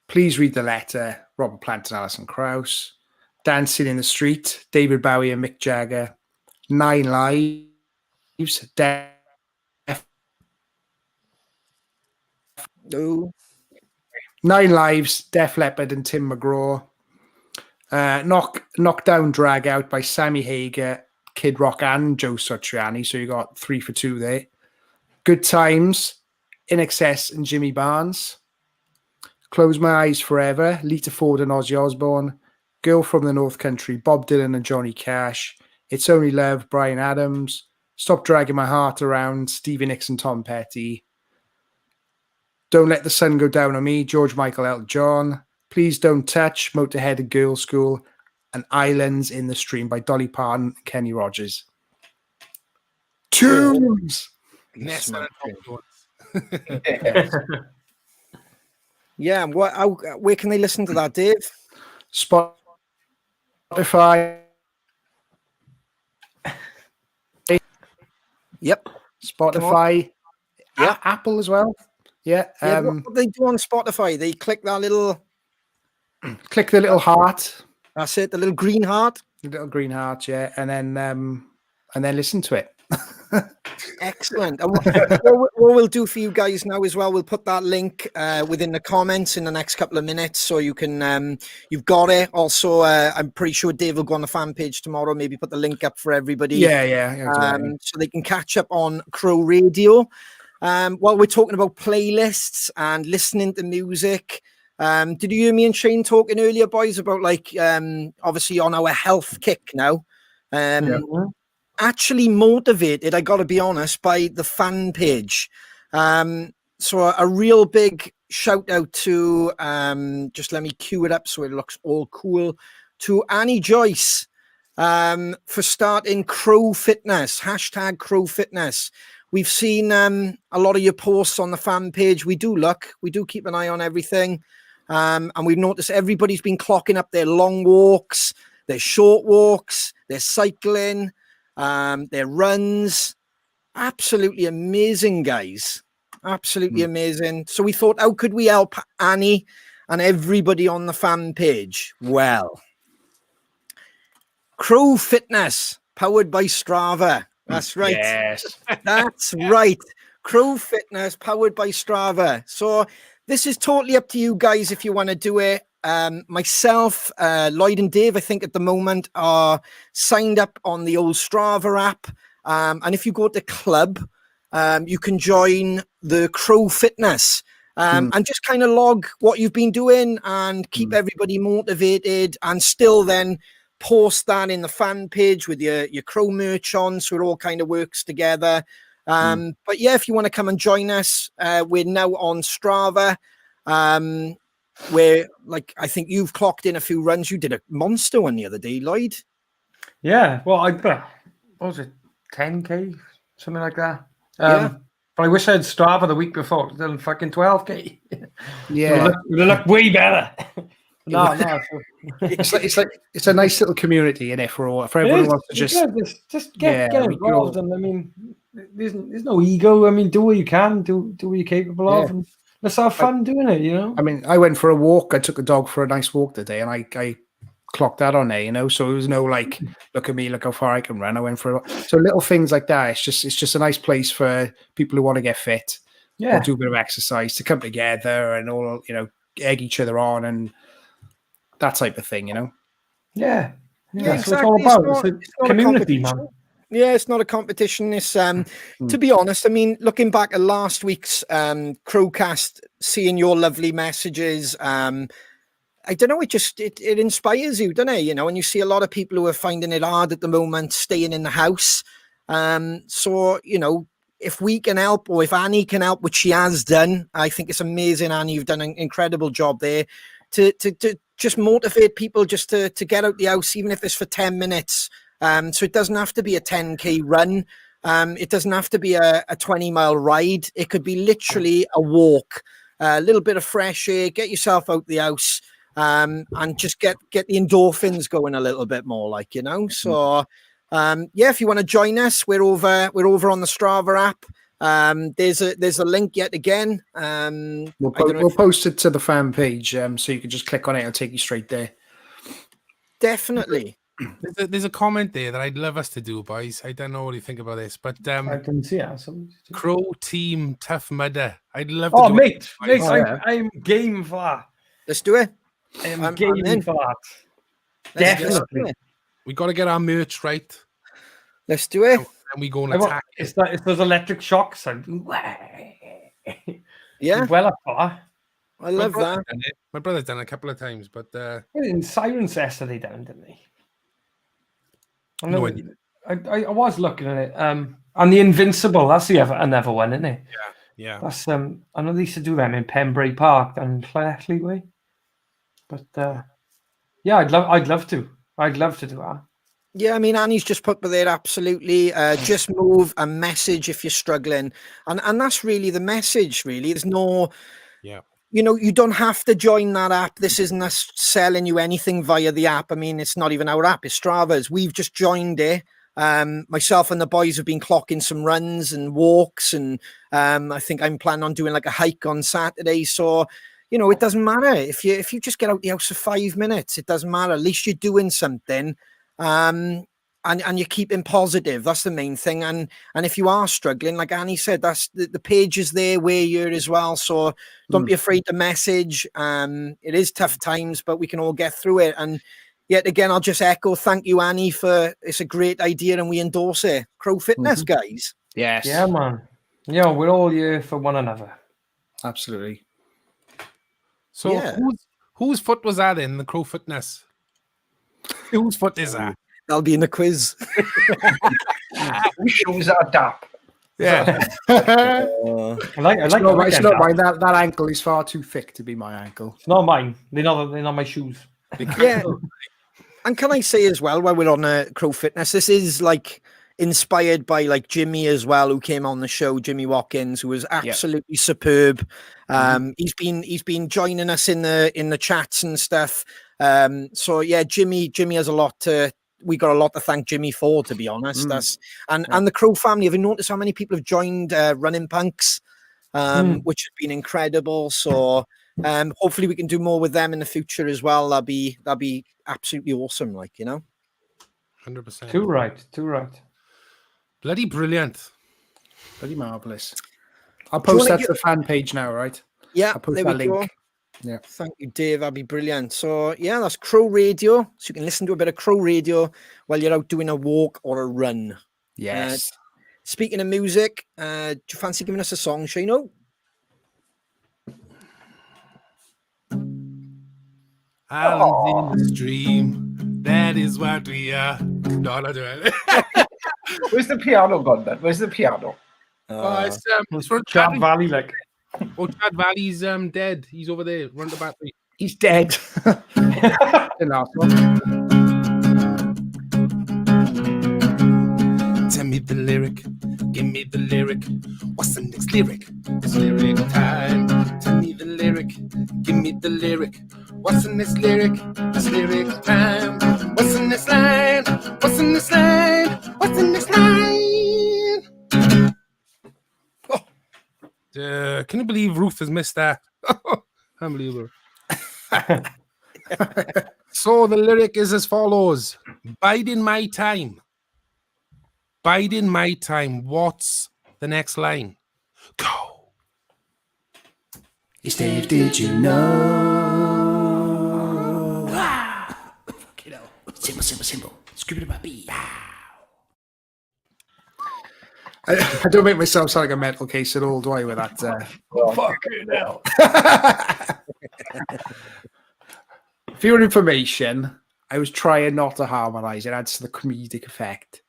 Please Read the Letter, Robert Plant and Alison Krauss. Dancing in the Street, David Bowie and Mick Jagger. 9 Lives, Def. No. 9 Lives, Def Leppard and Tim McGraw. Knock Down Drag Out by Sammy Hagar, Kid Rock and Joe Satriani. So you got 3 for 2 there. Good Times, In Excess and Jimmy Barnes. Close My Eyes Forever, Lita Ford and Ozzy Osbourne. Girl from the North Country, Bob Dylan and Johnny Cash. It's Only Love, Bryan Adams. Stop Dragging My Heart Around, Stevie Nicks and Tom Petty. Don't Let the Sun Go Down on Me, George Michael, Elton John. Please Don't Touch, Motorhead and Girls' School. And Islands in the Stream by Dolly Parton and Kenny Rogers. Tunes! Yeah, where can they listen to that, Dave? Spotify. Yep. Spotify. Yeah. Apple as well. Yeah. What do they do on Spotify? They click that little... Click the little heart. That's it, the little green heart. The little green heart, yeah. And then listen to it. Excellent. And what we'll do for you guys now as well, we'll put that link within the comments in the next couple of minutes, so you can you've got it. Also, I'm pretty sure Dave will go on the fan page tomorrow, maybe put the link up for everybody. Yeah. So they can catch up on Crow Radio. While we're talking about playlists and listening to music, did you hear me and Shane talking earlier, boys, about like obviously on our health kick now? Actually motivated, I got to be honest, by the fan page. So a real big shout out to, just let me cue it up so it looks all cool, to Annie Joyce for starting Crow Fitness, hashtag Crow Fitness. We've seen a lot of your posts on the fan page. We do keep an eye on everything. And we've noticed everybody's been clocking up their long walks, their short walks, their cycling, their runs. Absolutely amazing, guys. Absolutely amazing. So we thought, how could we help Annie and everybody on the fan page? Well, Crow Fitness, powered by Strava. That's right. Yes. That's right. Crow Fitness, powered by Strava. So this is totally up to you guys if you want to do it. Myself, Lloyd and Dave, I think at the moment are signed up on the old Strava app. And if you go to club, you can join the Crow Fitness and just kind of log what you've been doing and keep everybody motivated, and still then post that in the fan page with your Crow merch on, so it all kind of works together. But yeah, if you want to come and join us, we're now on Strava, where, like, I think you've clocked in a few runs. You did a monster one the other day, Lloyd. Yeah, well, what was it, 10K, something like that? But I wish I had Strava the week before. Done fucking 12K. Yeah, it would look way better. No. it's a nice little community in it for everyone who wants to just get involved. And I mean, there's no ego. I mean, do what you can, do what you're capable of, and let's have fun doing it. You know. I mean, I went for a walk. I took a dog for a nice walk today, and I clocked that on there. You know, so it was no like, look at me, look how far I can run. I went for so little things like that. It's just a nice place for people who want to get fit, or do a bit of exercise, to come together and all, you know, egg each other on and that type of thing, you know. Yeah, that's exactly. what it's all about. It's a community, man. Yeah, it's not a competition. It's to be honest, I mean, looking back at last week's CrowCast, seeing your lovely messages, I don't know, it inspires you, doesn't it? You know, and you see a lot of people who are finding it hard at the moment, staying in the house. So, you know, if we can help, or if Annie can help, which she has done, I think it's amazing, Annie. You've done an incredible job there to just motivate people just to get out the house, even if it's for 10 minutes. So it doesn't have to be a 10K run. It doesn't have to be a 20-mile ride. It could be literally a walk, a little bit of fresh air, get yourself out the house, and just get the endorphins going a little bit more, like, you know. So if you want to join us, we're over on the Strava app. There's a link yet again. We'll post it to the fan page, so you can just click on it and take you straight there. Definitely. There's a comment there that I'd love us to do, boys. I don't know what you think about this, but I can see it. Crow Team Tough Mudder. I'd love to. Oh, mate, I'm game for that. Let's do it. I am game for that. Definitely. We got to get our merch right. Let's do it. And we go and attack. It's those electric shocks. Yeah. Well, I love that. My brother's done it a couple of times, but in Sirens yesterday down, didn't he? No, I was looking at it. And the Invincible, that's another one, isn't it? Yeah. That's I know they used to do them in Pembury Park and Clerkley Way. But I'd love to. I'd love to do that. Yeah, I mean, Annie's just put there, absolutely. Just move a message if you're struggling. And that's really the message, really. There's no, you know, you don't have to join that app. This isn't us selling you anything via the app. I mean, it's not even our app, it's Strava's. We've just joined it. Myself and the boys have been clocking some runs and walks. And I think I'm planning on doing like a hike on Saturday. So, you know, it doesn't matter. If you just get out the house for 5 minutes, it doesn't matter. At least you're doing something. And you're keeping positive. That's the main thing. And if you are struggling, like Annie said, that's the page is there where you're as well. So don't be afraid to message. It is tough times, but we can all get through it. And yet again, I'll just echo, thank you, Annie, it's a great idea and we endorse it. Crow Fitness, guys. Yes. Yeah, man. Yeah, we're all here for one another. Absolutely. So Yeah. whose foot was that in the Crow Fitness? Whose foot is that? That'll be in the quiz. Whose shoes are dap? Yeah. I like It's them, not Dad. mine. That ankle is far too thick to be my ankle. It's not mine. They're not my shoes. Yeah. And can I say as well, while we're on Crow Fitness, this is like inspired by like Jimmy as well, who came on the show, Jimmy Watkins, who was absolutely superb. He's been joining us in the chats and stuff. So yeah, Jimmy has a lot to. We got a lot to thank Jimmy for, to be honest. And the Crow family. Have you noticed how many people have joined Running Punks, which has been incredible. So hopefully we can do more with them in the future as well. That'd be absolutely awesome. 100%. Too right. Bloody brilliant. Bloody marvelous. I'll post that to the fan page now, right? Yeah, I'll post there that we link. go. Yeah. Thank you, Dave. That'd be brilliant. So yeah, that's Crow Radio. So you can listen to a bit of Crow Radio while you're out doing a walk or a run. Yes. Speaking of music, do you fancy giving us a song, Shano? Islands in the stream. That is what we are. No, I do it. Where's the piano gone then? Where's the piano? It's from Chad Chad. Valley, like. Oh, Chad Valley's dead. He's over there. Run the battery. He's dead. In Arsenal. Tell me the lyric. Give me the lyric. What's the next lyric? It's lyric time. Tell me the lyric. Give me the lyric. What's the next lyric? It's lyric time. What's the next line? What's the next line? What's the next line? Can you believe Ruth has missed that? Unbelievable. So the lyric is as follows. Biding my time. Biding my time. What's the next line? Go. It's Dave, did you know? Fucking hell. Simple. Scoop it about B. I don't make myself sound like a mental case at all, do I, with that? Fucking hell. For your information, I was trying not to harmonise. It adds to the comedic effect.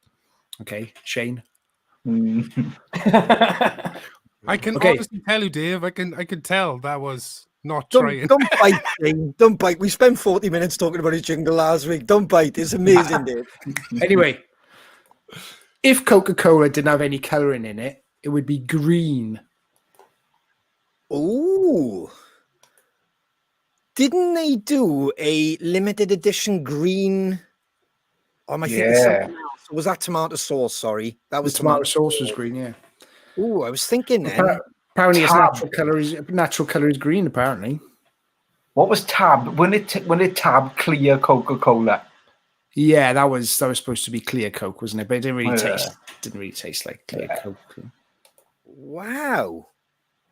Okay, Shane? I can Okay. honestly tell you, Dave. I can tell that was not Don't trying. bite, Shane. Don't bite. We spent 40 minutes talking about his jingle last week. Don't bite. It's amazing, Dave. Anyway, if Coca-Cola didn't have any colouring in it, it would be green. Ooh. Didn't they do a limited edition green? Or am I thinking something else? Or was that tomato sauce? Sorry. That was The tomato sauce was green, yeah. Ooh, I was thinking then. Apparently, its Tab. natural colour is green, apparently. What was Tab? When it Tab clear Coca-Cola? Yeah, that was supposed to be clear Coke, wasn't it? But it didn't really Yeah. taste like clear Coke. Wow.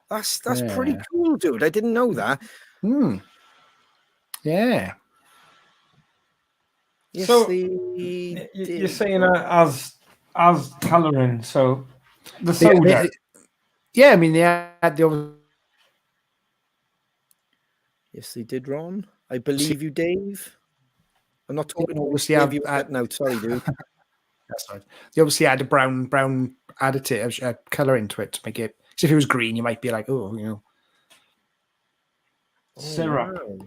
That's Yeah. pretty cool, dude. I didn't know that. Yeah. Yes, So, they You're did. saying as colouring, so the soda. Yeah, I mean, they had the Yes, they did, Ron. I believe you, Dave. I'm not talking all obviously this have- you no, sorry, dude. that's right. They obviously had a brown additive color into it to make it. Because if it was green, you might be like, oh, you know, Syrup. Wow.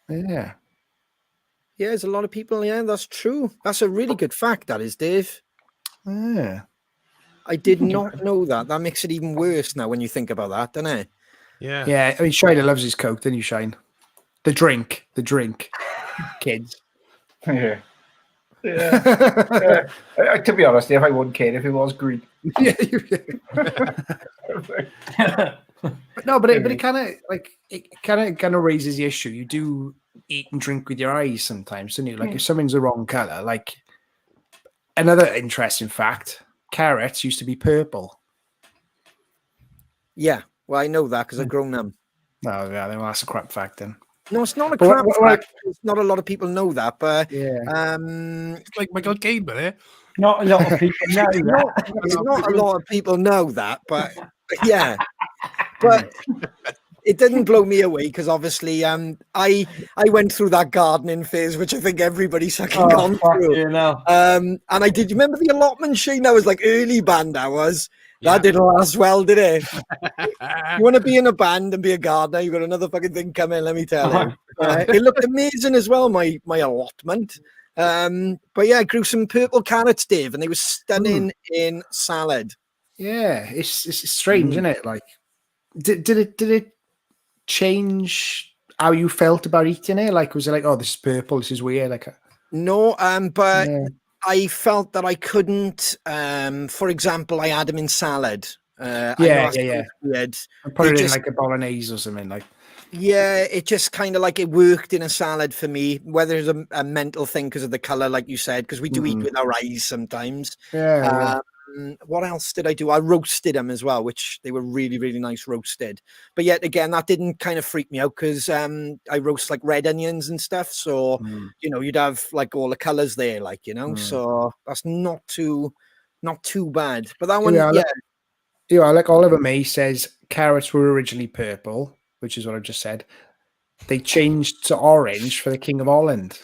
yeah. Yeah, there's a lot of people. Yeah, that's true. That's a really good fact, that is, Dave. Yeah. I did not know that. That makes it even worse now when you think about that, doesn't it? Yeah. Yeah. I mean, Shiner loves his Coke, don't you, Shine? The drink, kids. Yeah. Yeah. To be honest, if I wouldn't care if it was green. Yeah. No, but it kind of raises the issue. You do eat and drink with your eyes sometimes, don't you? Like if something's the wrong color, like another interesting fact: carrots used to be purple. Yeah. Well, I know that because I've grown them. No, yeah, well, that's a crap fact then. No, it's not a But crap what- fact. It's not a lot of people know that, but Yeah. It's like Michael Caine, but Not a lot of people know it's that. not a lot of people know that, but Yeah, but it didn't blow me away because obviously I went through that gardening phase, which I think everybody's fucking gone through. You know. And I did. You remember the allotment, Shane? That was like early band hours. Yeah. That didn't last well, did it? You want to be in a band and be a gardener, you've got another fucking thing coming, let me tell you. It looked amazing as well, my allotment. But yeah, I grew some purple carrots, Dave, and they were stunning in salad. Yeah, it's strange, isn't it? Like, did it change how you felt about eating it? Like, was it like, oh, this is purple, this is weird? Like, No, but yeah. I felt that I couldn't. For example, I had them in salad. I know Yeah. that's weird. And put They it in just- like a bolognese or something. Like, Yeah, it just kind of like it worked in a salad for me. Whether it's a mental thing because of the color, like you said, because we do eat with our eyes sometimes. yeah. What else did I do? I roasted them as well, which they were really, really nice roasted. But yet again, that didn't kind of freak me out because I roast like red onions and stuff. So, you know, you'd have like all the colors there, like, you know, so that's not too bad. But that one, Yeah, like Oliver May says, carrots were originally purple, which is what I just said. They changed to orange for the King of Holland.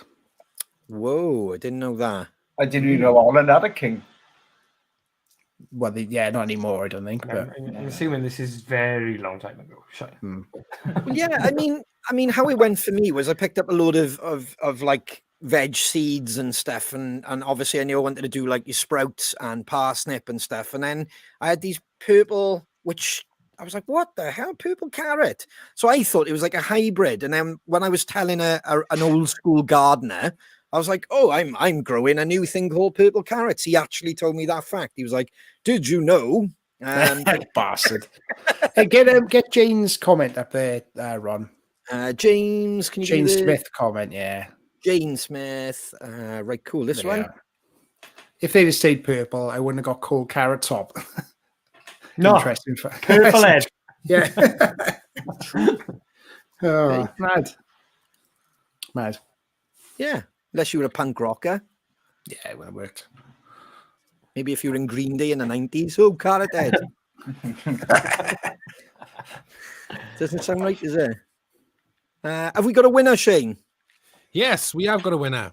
Whoa, I didn't know that. I didn't even know Holland had a king. Well, not anymore, I don't think. But I'm assuming this is very long time ago. Well, yeah, I mean, how it went for me was I picked up a load of like veg seeds and stuff, and obviously I knew I wanted to do like your sprouts and parsnip and stuff, and then I had these purple, which I was like, what the hell, purple carrot? So I thought it was like a hybrid, and then when I was telling an old school gardener, I was like, oh, I'm growing a new thing called purple carrots. He actually told me that fact. He was like, did you know? bastard. Hey, get Jane's comment up there, Ron. James, can you Jane do the Smith comment? Yeah. Jane Smith. Right, cool. This There one. you are. If they'd have stayed purple, I wouldn't have got cold carrot top. No, Interesting. purple head. Yeah. Oh, mad. Yeah, unless you were a punk rocker. Yeah, it would have worked. Maybe if you were in Green Day in the 90s. Oh, carrot head. Doesn't sound right, is it? Have we got a winner, Shane? Yes, we have got a winner.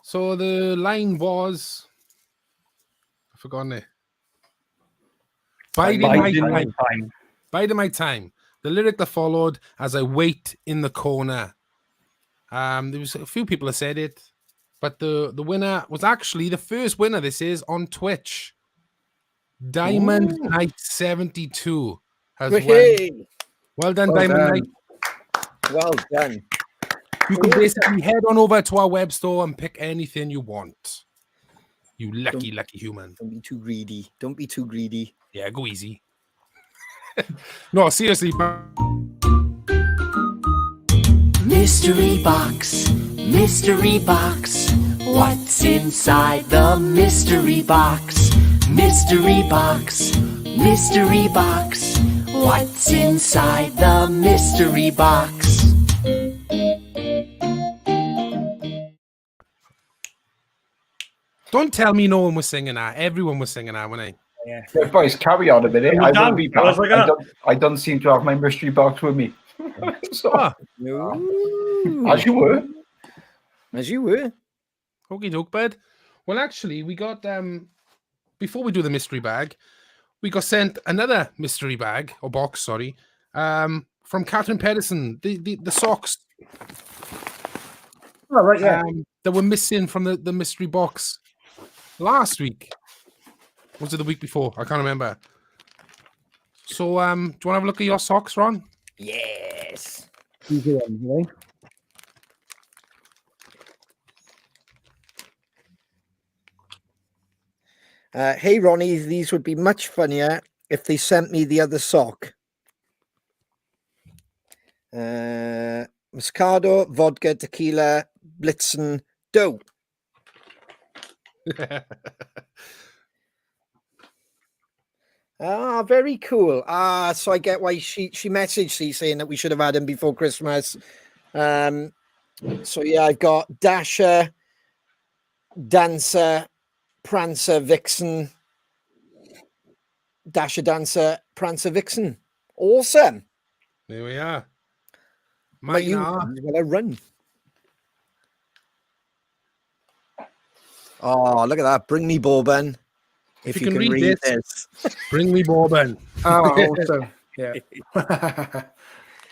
So the line was, I've forgotten it. Biding my time. Biding my time. The lyric that followed, as I wait in the corner. There was a few people that said it, but the winner was actually the first winner. This is on Twitch. Diamond Knight 72 has won. Well done, Diamond Knight. Well done. You can basically head on over to our web store and pick anything you want. You lucky human. Don't be too greedy. Don't be too greedy. Yeah, go easy. No, seriously. Mystery box, mystery box. What's inside the mystery box? Mystery box, mystery box. What's inside the mystery box? Don't tell me no one was singing that. Everyone was singing that, wasn't they? Yeah. Right, boys, carry on a minute. You're I will done. be I was back. like, I don't seem to have my mystery box with me. So, Ooh. as you were. As you were. Okie doke, bud. Well, actually, we got before we do the mystery bag, we got sent another mystery bag or box, sorry, from Catherine Pedersen. The socks Oh, right, yeah. that were missing from the mystery box last week. Was it the week before? I can't remember. So, do you want to have a look at your socks, Ron? Yes. Easy one, Hey, Ronnie, these would be much funnier if they sent me the other sock. Moscato, vodka, tequila, Blitzen, dough. Very cool. So I get why she messaged me saying that we should have had him before Christmas. So yeah, I've got Dasher, Dancer, Prancer, Vixen. Dasher Dancer, Prancer Vixen. Awesome. There we are. Might you Mine are. while I run. Oh, look at that. Bring me Bourbon. If you can read this. Bring me Bourbon. Oh, awesome. Yeah.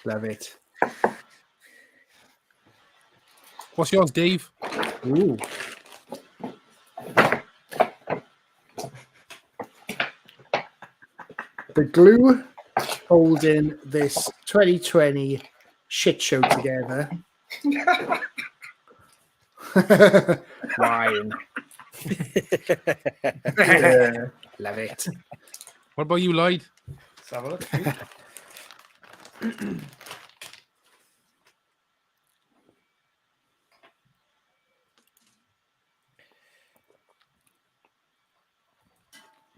Love it. What's yours, Dave? Ooh. The glue holding this 2020 shit show together. Wine. Yeah. Love it. What about you, Lloyd? Let's have a look.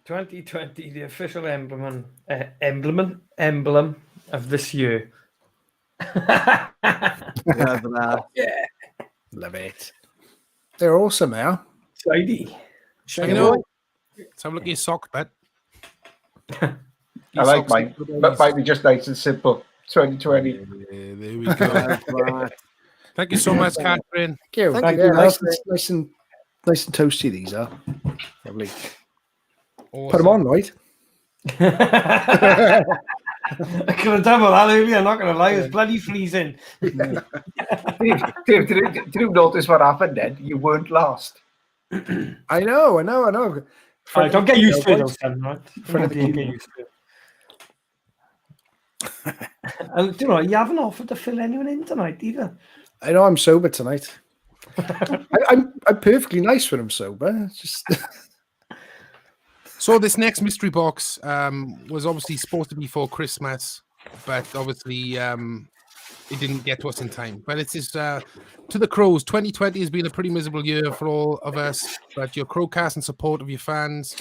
2020, the official emblem of this year. Love that. Yeah. Love it. They're awesome now. Tidy. I know. Let's have a look at your sock, bet. I like mine. But mine be just nice and simple. 2020. Yeah, there we go. Thank you so much, Catherine. Thank you. Thank you. Nice and toasty these are. Lovely. Awesome. Put them on, Lloyd. I could have done with that earlier, I'm not going to lie. It's bloody freezing. Dave, did you notice what happened then? You weren't last. I know. Don't get used to it, though, son, right? Don't get used to it. And you know, you haven't offered to fill anyone in tonight either. I know I'm sober tonight. I'm perfectly nice when I'm sober. It's just So this next mystery box was obviously supposed to be for Christmas, but obviously it didn't get to us in time. But it's just to the Crows. 2020 has been a pretty miserable year for all of us, but your CrowCast and support of your fans,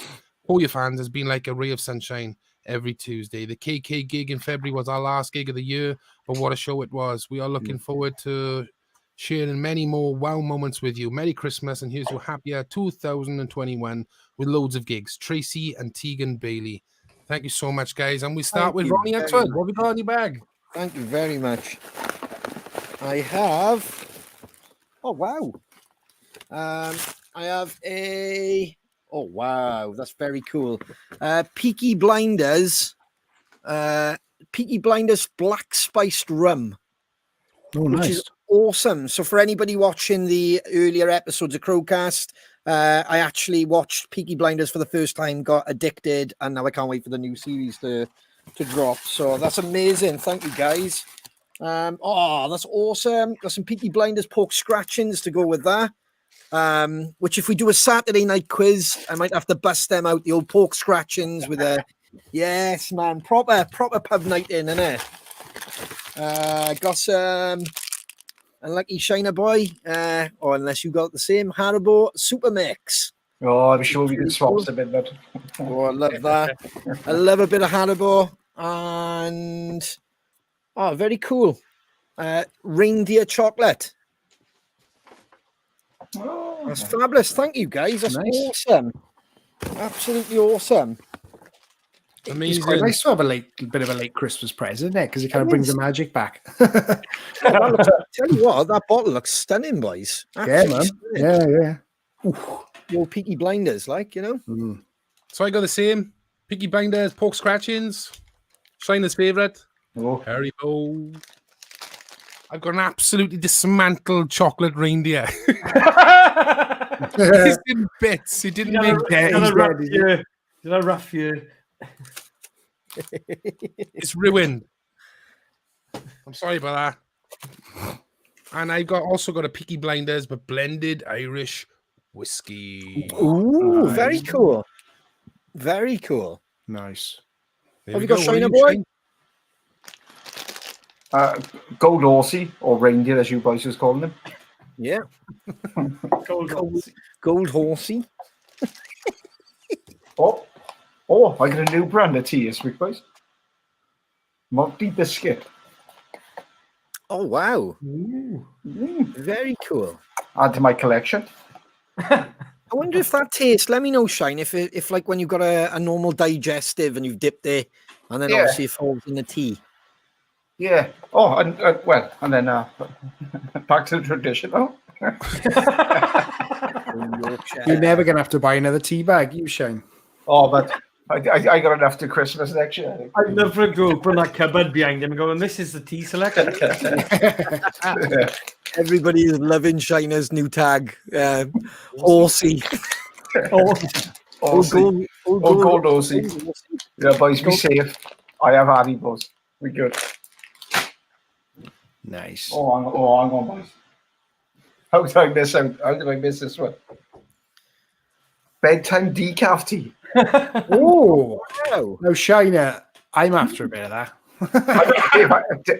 all your fans, has been like a ray of sunshine every Tuesday. The KK gig in February was our last gig of the year, but what a show it was. We are looking forward to sharing many more wow moments with you. Merry Christmas, and here's your happier 2021 with loads of gigs. Tracy and Tegan Bailey. Thank you so much, guys. And we start with Ronnie Axel. What have you got in your bag? Thank you very much. I have. Oh wow. I have a. Oh wow, that's very cool. Peaky Blinders. Peaky Blinders Black Spiced Rum. oh, Which nice. is awesome. So for anybody watching the earlier episodes of CrowCast, I actually watched Peaky Blinders for the first time, got addicted, and now I can't wait for the new series to drop. So that's amazing. Thank you, guys. Oh, that's awesome. Got some Peaky Blinders pork scratchings to go with that. Which if we do a Saturday night quiz, I might have to bust them out, the old pork scratchings with a yes, man, proper pub night in, innit? Got some Unlucky Shiner Boy, or unless you got the same, Haribo Super Mix. Oh, I'm sure we can swap some in that. Oh, I love that. I love a bit of Haribo. And oh, very cool. Reindeer chocolate. Oh, That's fabulous. Thank you, guys. That's Nice. awesome. Absolutely awesome. It's quite Amazing. nice to have a bit of a late Christmas present, isn't it? Because it kind of brings the magic back. Tell you what, that bottle looks stunning, boys. Yeah, Absolutely man. stunning. Yeah. The old Peaky Blinders, like, you know. Mm. So I got the same. Peaky Blinders, pork scratchings. Shiner's favourite. oh. Haribo. I've got an absolutely dismantled chocolate reindeer. It's in bits. It didn't make Did a rough year. It's ruined. I'm sorry about that. And I also got a Peaky Blinders, but blended Irish whiskey. Ooh, very cool. Very cool. Nice. There Have we you got go. What Shiner are you Boy? saying? Gold horsey, or reindeer as you boys just calling them. Yeah. Cold. Gold horsey. Oh, I got a new brand of tea this week, boys. Malty biscuit. Oh, wow. Ooh. Very cool. Add to my collection. I wonder if that tastes. Let me know, Shine. If like when you've got a normal digestive and you've dipped it, and then Yeah. obviously it falls in the tea. Yeah. Oh, and well, and then back to the traditional. You're never gonna have to buy another tea bag, you Shine. Oh, but I got enough to Christmas next year. I think. I'd love for him to open that cupboard behind him and go, and this is the tea selection. Everybody is loving Shiner's new tag, Horsey. Oh, Aussie. Gold Aussie. Yeah, boys, be safe. I have Haribos. We good. Nice. Oh, hang on, boys. How did I miss out? How did I miss this one? Bedtime decaf tea. Oh, Wow. no, Shiner. I'm after a bit of that.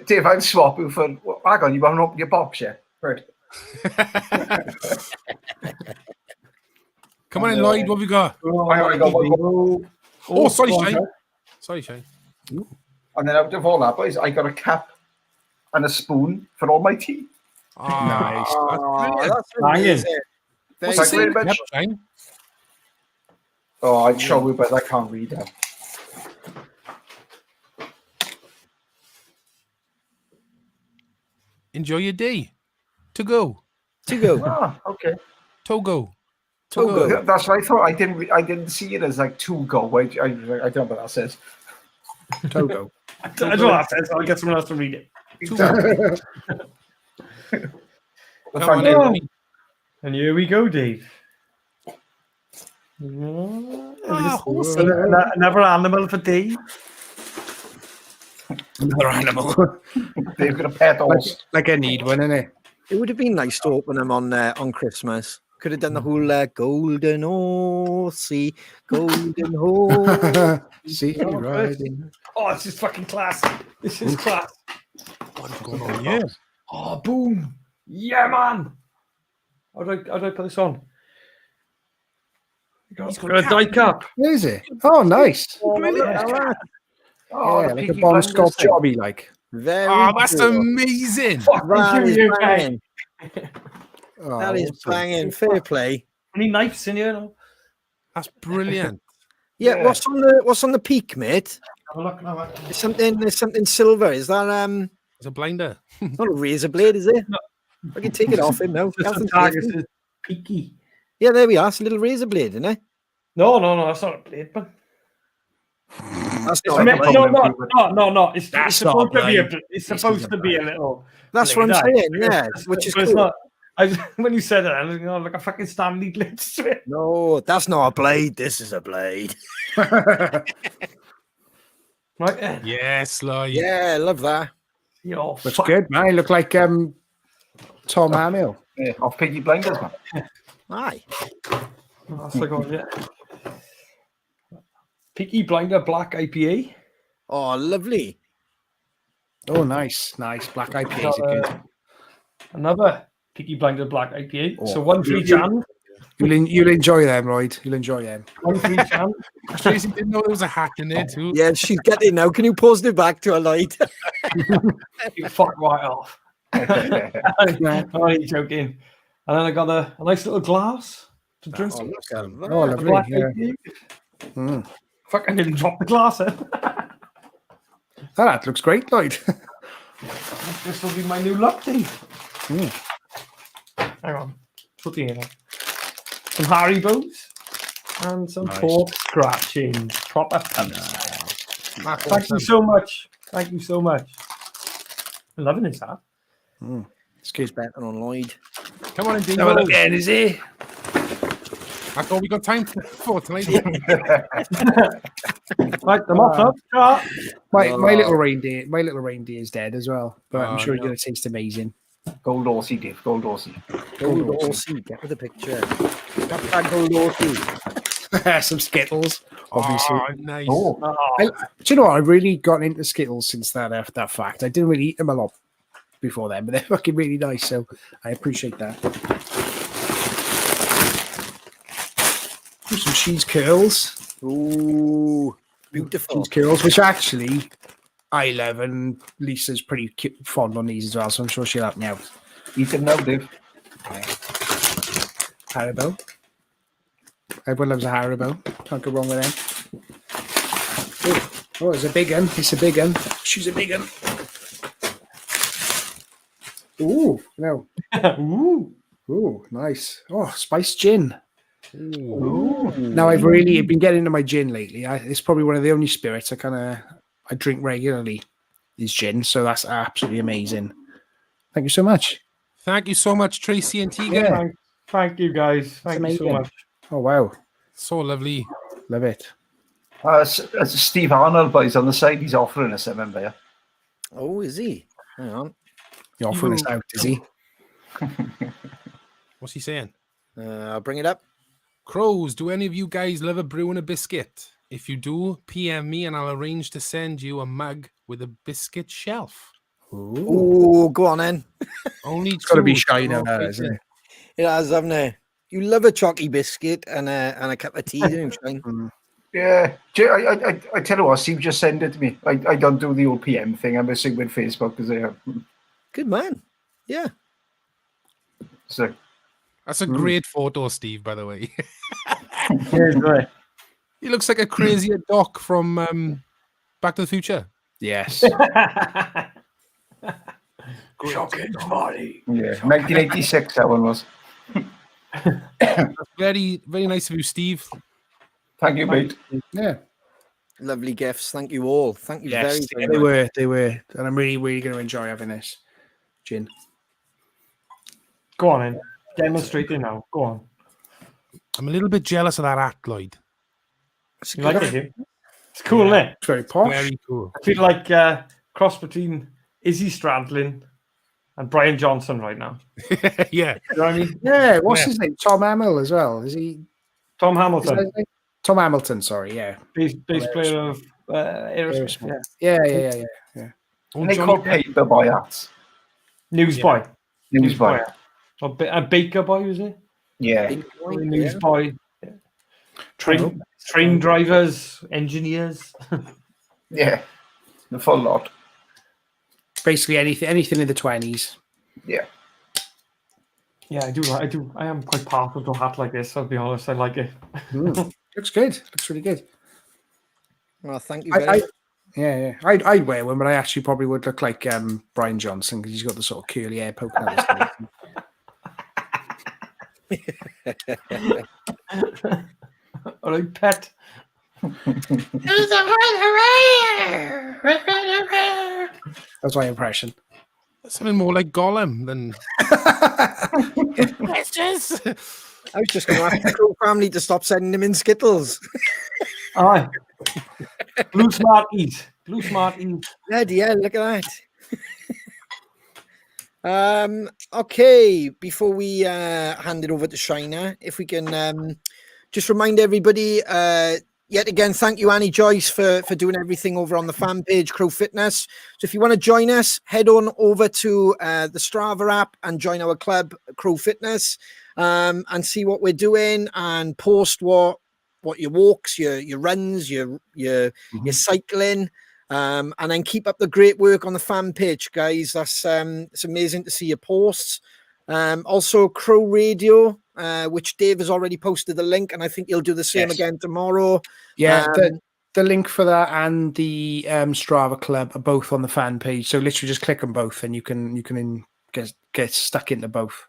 Dave, I'll swap you for. Hang on, you haven't opened your box yet. Right. Come on in, Lloyd. What have we got? I got one more. Oh, sorry, Shane. Sorry, Shane. And then out of all that, boys, I got a cup and a spoon for all my tea. Nice. That's Banging. amazing. Thank you very much. Yep, Shane. Oh, I'd show you, but I can't read that. Enjoy your day. To go. To go. Ah, okay. Togo. Togo. Yeah, that's what I thought. I didn't see it as like to go. I don't know what that says. Togo. I don't know what that says. I'll get someone else to read it. Come on in, Lloyd. And here we go, Dave. Another animal for Dave. Another animal. They've got a pet horse. Like I need one, innit? It would have been nice to open them on Christmas. Could have done the whole golden horsey, golden horse. See, you're riding. Oh, this is fucking class. This is class. What is going on here? Oh, boom. Yeah, man. How do I put this on? He's Got a die cup. Where is it? Oh, nice. Brilliant. Oh, Yeah, the like a Peaky bomb Blinders Scott thing. jobby, like. Very Oh, that's cool. amazing. That is you, banging. Oh, That is awesome. banging. Fair play. Any knives in here? No? That's brilliant. Yeah, Yeah. what's on the peak, mate? Have a look now. There's something silver. Is that It's a blinder. not a razor blade, is it? No. I can take it off him now. Just a Hasn't tag. taken. It says peaky. Yeah, there we are. It's a little razor blade, isn't it? No, that's not a blade, man. That's It's not meant- a blade. no. It's That's supposed not to be a. blade. It's This supposed is a to be a little. That's what I'm blade, saying. Yeah, which is but it's cool. not. When you said it, I was going, like a fucking Stanley blade. No, that's not a blade. This is a blade. Right then. Yes, Lloyd. Yeah, I love that. Yo, Looks fuck. good, man. You look like Tom Hamill. Yeah, off Piggy Blinders, man. Aye. That's like, oh, yeah. Peaky Blinder Black IPA. Oh, lovely. Oh, nice. Black IPAs are good. Another Peaky Blinder Black IPA. Oh. So one for each hand. You'll enjoy them, Lloyd. You'll enjoy them. One for each hand. Tracy didn't know there was a hat in there too. Yeah, she's getting now. Can you post it back to her, Lloyd? You fuck right off. I'm only joking. And then I got a nice little glass to drink. Oh, look at that. Oh, lovely. Black Yeah. IPA. Mm. Fuck, I nearly dropped the glass in. That looks great, Lloyd. This will be my new luck tea. Mm. Hang on. Put the in there. Some Haribos and some Nice. pork scratching. Proper punch. That's Thank you awesome. so much. Thank you so much. I'm loving this hat. Excuse better on Lloyd. Come on in, Have a look Dingo. in, is he? That's all we got time for tonight. Right, I'm off now. Ta. My little reindeer is dead as well, but I'm Oh, sure no. it's going to taste amazing. Gold Aussie, Dave. Gold Aussie. Gold Aussie. Get with the picture. Got that Gold Aussie. Some Skittles, obviously. Oh, nice. Oh, Do you know what? I've really gotten into Skittles since that fact. I didn't really eat them a lot before then, but they're fucking really nice, so I appreciate that. Some cheese curls. Ooh, beautiful. Cheese curls, which actually I love, and Lisa's pretty fond on these as well, so I'm sure she'll help me out. eat them now, Dave. Haribo. Everyone loves a Haribo. Can't go wrong with them. Oh, it's a big one. It's a big one. She's a big one. Ooh, no. Ooh, nice. Oh, spiced gin. Now I've really been getting into my gin lately. It's probably one of the only spirits I drink regularly is gin, so that's absolutely amazing. Thank you so much. Thank you so much, Tracy and Tegan. Yeah. Thank you, guys. Thank you so much. Oh, wow. So lovely. Love it. Steve Arnold, but he's on the side. He's offering us something there. Oh, is he? Hang on. You're offering us out, is he? What's he saying? I'll bring it up. Crows, do any of you guys love a brew and a biscuit? If you do, PM me and I'll arrange to send you a mug with a biscuit shelf. Ooh, go on then. Only It's got to be two. shy now, isn't it? It has, haven't it? You love a chalky biscuit and a cup of tea, don't you, Shane? Yeah, I tell you what, Steve, just send it to me. I don't do the old PM thing. I'm missing with Facebook because Good man. Yeah. So That's a great photo, Steve, by the way. He looks like a crazier Doc from Back to the Future. Yes. shocking body. Yeah, 1986. That one was. That's very, very nice of you, Steve. Thank you, mate. Yeah. Lovely gifts. Thank you all. Thank you Yes, very much. they were. And I'm really, really going to enjoy having this gin. Go on in. Demonstrate it now. Go on. I'm a little bit jealous of that act, Lloyd. You like it, Hugh? It's cool, isn't it? It's very posh. Very cool. I feel like cross between Izzy Stradlin and Brian Johnson right now. Yeah. You know what I mean? Yeah, what's his name? Tom Hamill as well. Is he? Tom Is that Hamilton, his name? Tom Hamilton, sorry, yeah. bass player of Aerosmith. Yeah. And they call paper boy hats. Newsboy. Newsboy. A Baker boy, was it? Yeah. Newsboy. Train drivers, engineers. Yeah. The full lot. Basically anything in the 20s. Yeah. Yeah, I do. I am quite partial to a hat like this, I'll be honest. I like it. Looks good. Looks really good. Well, thank you very much. Yeah. I'd wear one, but I actually probably would look like Brian Johnson because he's got the sort of curly hair poking out his face. All right, pet. That's my impression. Something more like Gollum than. Questions. I was just going to ask the Crow family to stop sending him in Skittles. Aye. Blue Smarties. Blue Smarties. Yeah, look at that. Okay, before we hand it over to Shiner, if we can just remind everybody, yet again, thank you, Annie Joyce, for doing everything over on the fan page, Crow Fitness. So if you want to join us, head on over to the Strava app and join our club, Crow Fitness, and see what we're doing and post what your walks, your runs, your cycling. And then keep up the great work on the fan page, guys. That's it's amazing to see your posts. Also, Crow Radio, which Dave has already posted the link, and I think he'll do the same again tomorrow. Yeah, the link for that and the Strava Club are both on the fan page. So literally just click on both, and you can get stuck into both.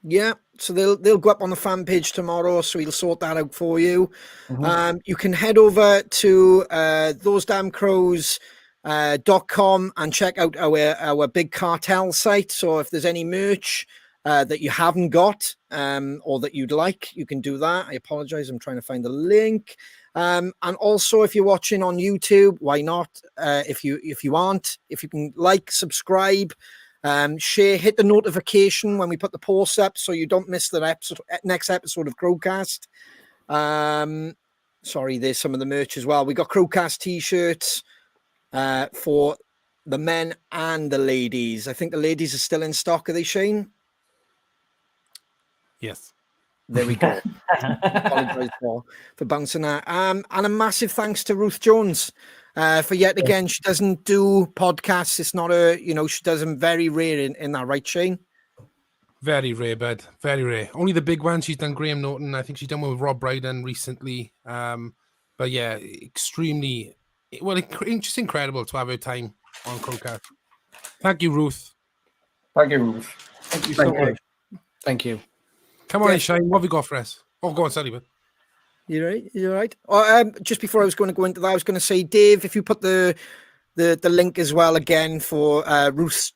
Yeah, so they'll go up on the fan page tomorrow, so he'll sort that out for you. You can head over to thosedamncrows.com and check out our big cartel site. So if there's any merch that you haven't got or that you'd like, you can do that. I apologize, I'm trying to find the link. And also, if you're watching on YouTube, why not? If you aren't, if you can subscribe, share, hit the notification when we put the posts up so you don't miss the next episode of CrowCast. Sorry, there's some of the merch as well. We got CrowCast t-shirts for the men and the ladies. I think the ladies are still in stock. Are they, Shane? Yes. There we go. Apologize for bouncing that. And a massive thanks to Ruth Jones for yet again. She doesn't do podcasts. It's not she does them very rare in that, right, Shane? Very rare, bud. Very rare. Only the big ones. She's done Graham Norton. I think she's done one with Rob Brydon recently. But yeah, extremely, well, just incredible to have her time on CrowCast. Thank you, Ruth. Thank you, Ruth. Thank you so much. Thank you. Come on, Yeah. in, Shane. What have you got for us? Oh, go on, sorry, bud. You're right. You're right. Just before I was going to go into that, I was going to say, Dave, if you put the link as well again for Ruth's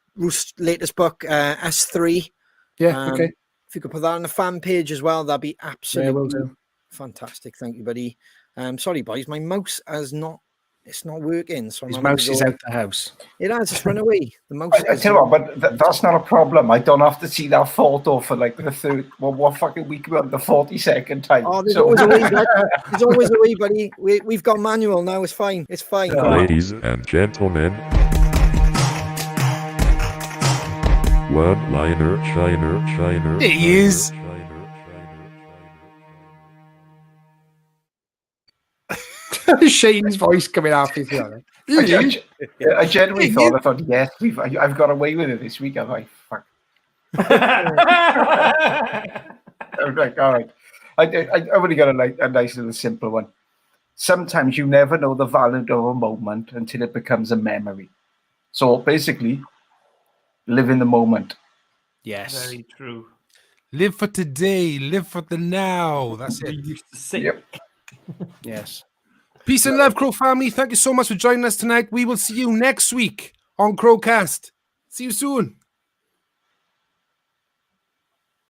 latest book, S3. Yeah, okay. If you could put that on the fan page as well, that'd be absolutely will do. fantastic. Thank you, buddy. Sorry, boys, my mouse it's not working. So His mouse is out the house. It has. It's run away. The mouse. I tell you what, but that's not a problem. I don't have to see that photo for like the third, what fucking week we're on the 42nd time. Oh, there's always a way, bud. There's always a way, buddy. We've got manual now. It's fine. It's fine. Ladies and gentlemen, one-liner, shiner. It is. Shane's voice coming after you. I genuinely thought, yes, I've got away with it this week. I'm like, fuck. I'm like, all right. I've only got a nice little simple one. Sometimes you never know the value of a moment until it becomes a memory. So basically, live in the moment. Yes. Very true. Live for today. Live for the now. That's it. We used to say. Yep. Yes. Peace and love, Crow family. Thank you so much for joining us tonight. We will see you next week on CrowCast. See you soon.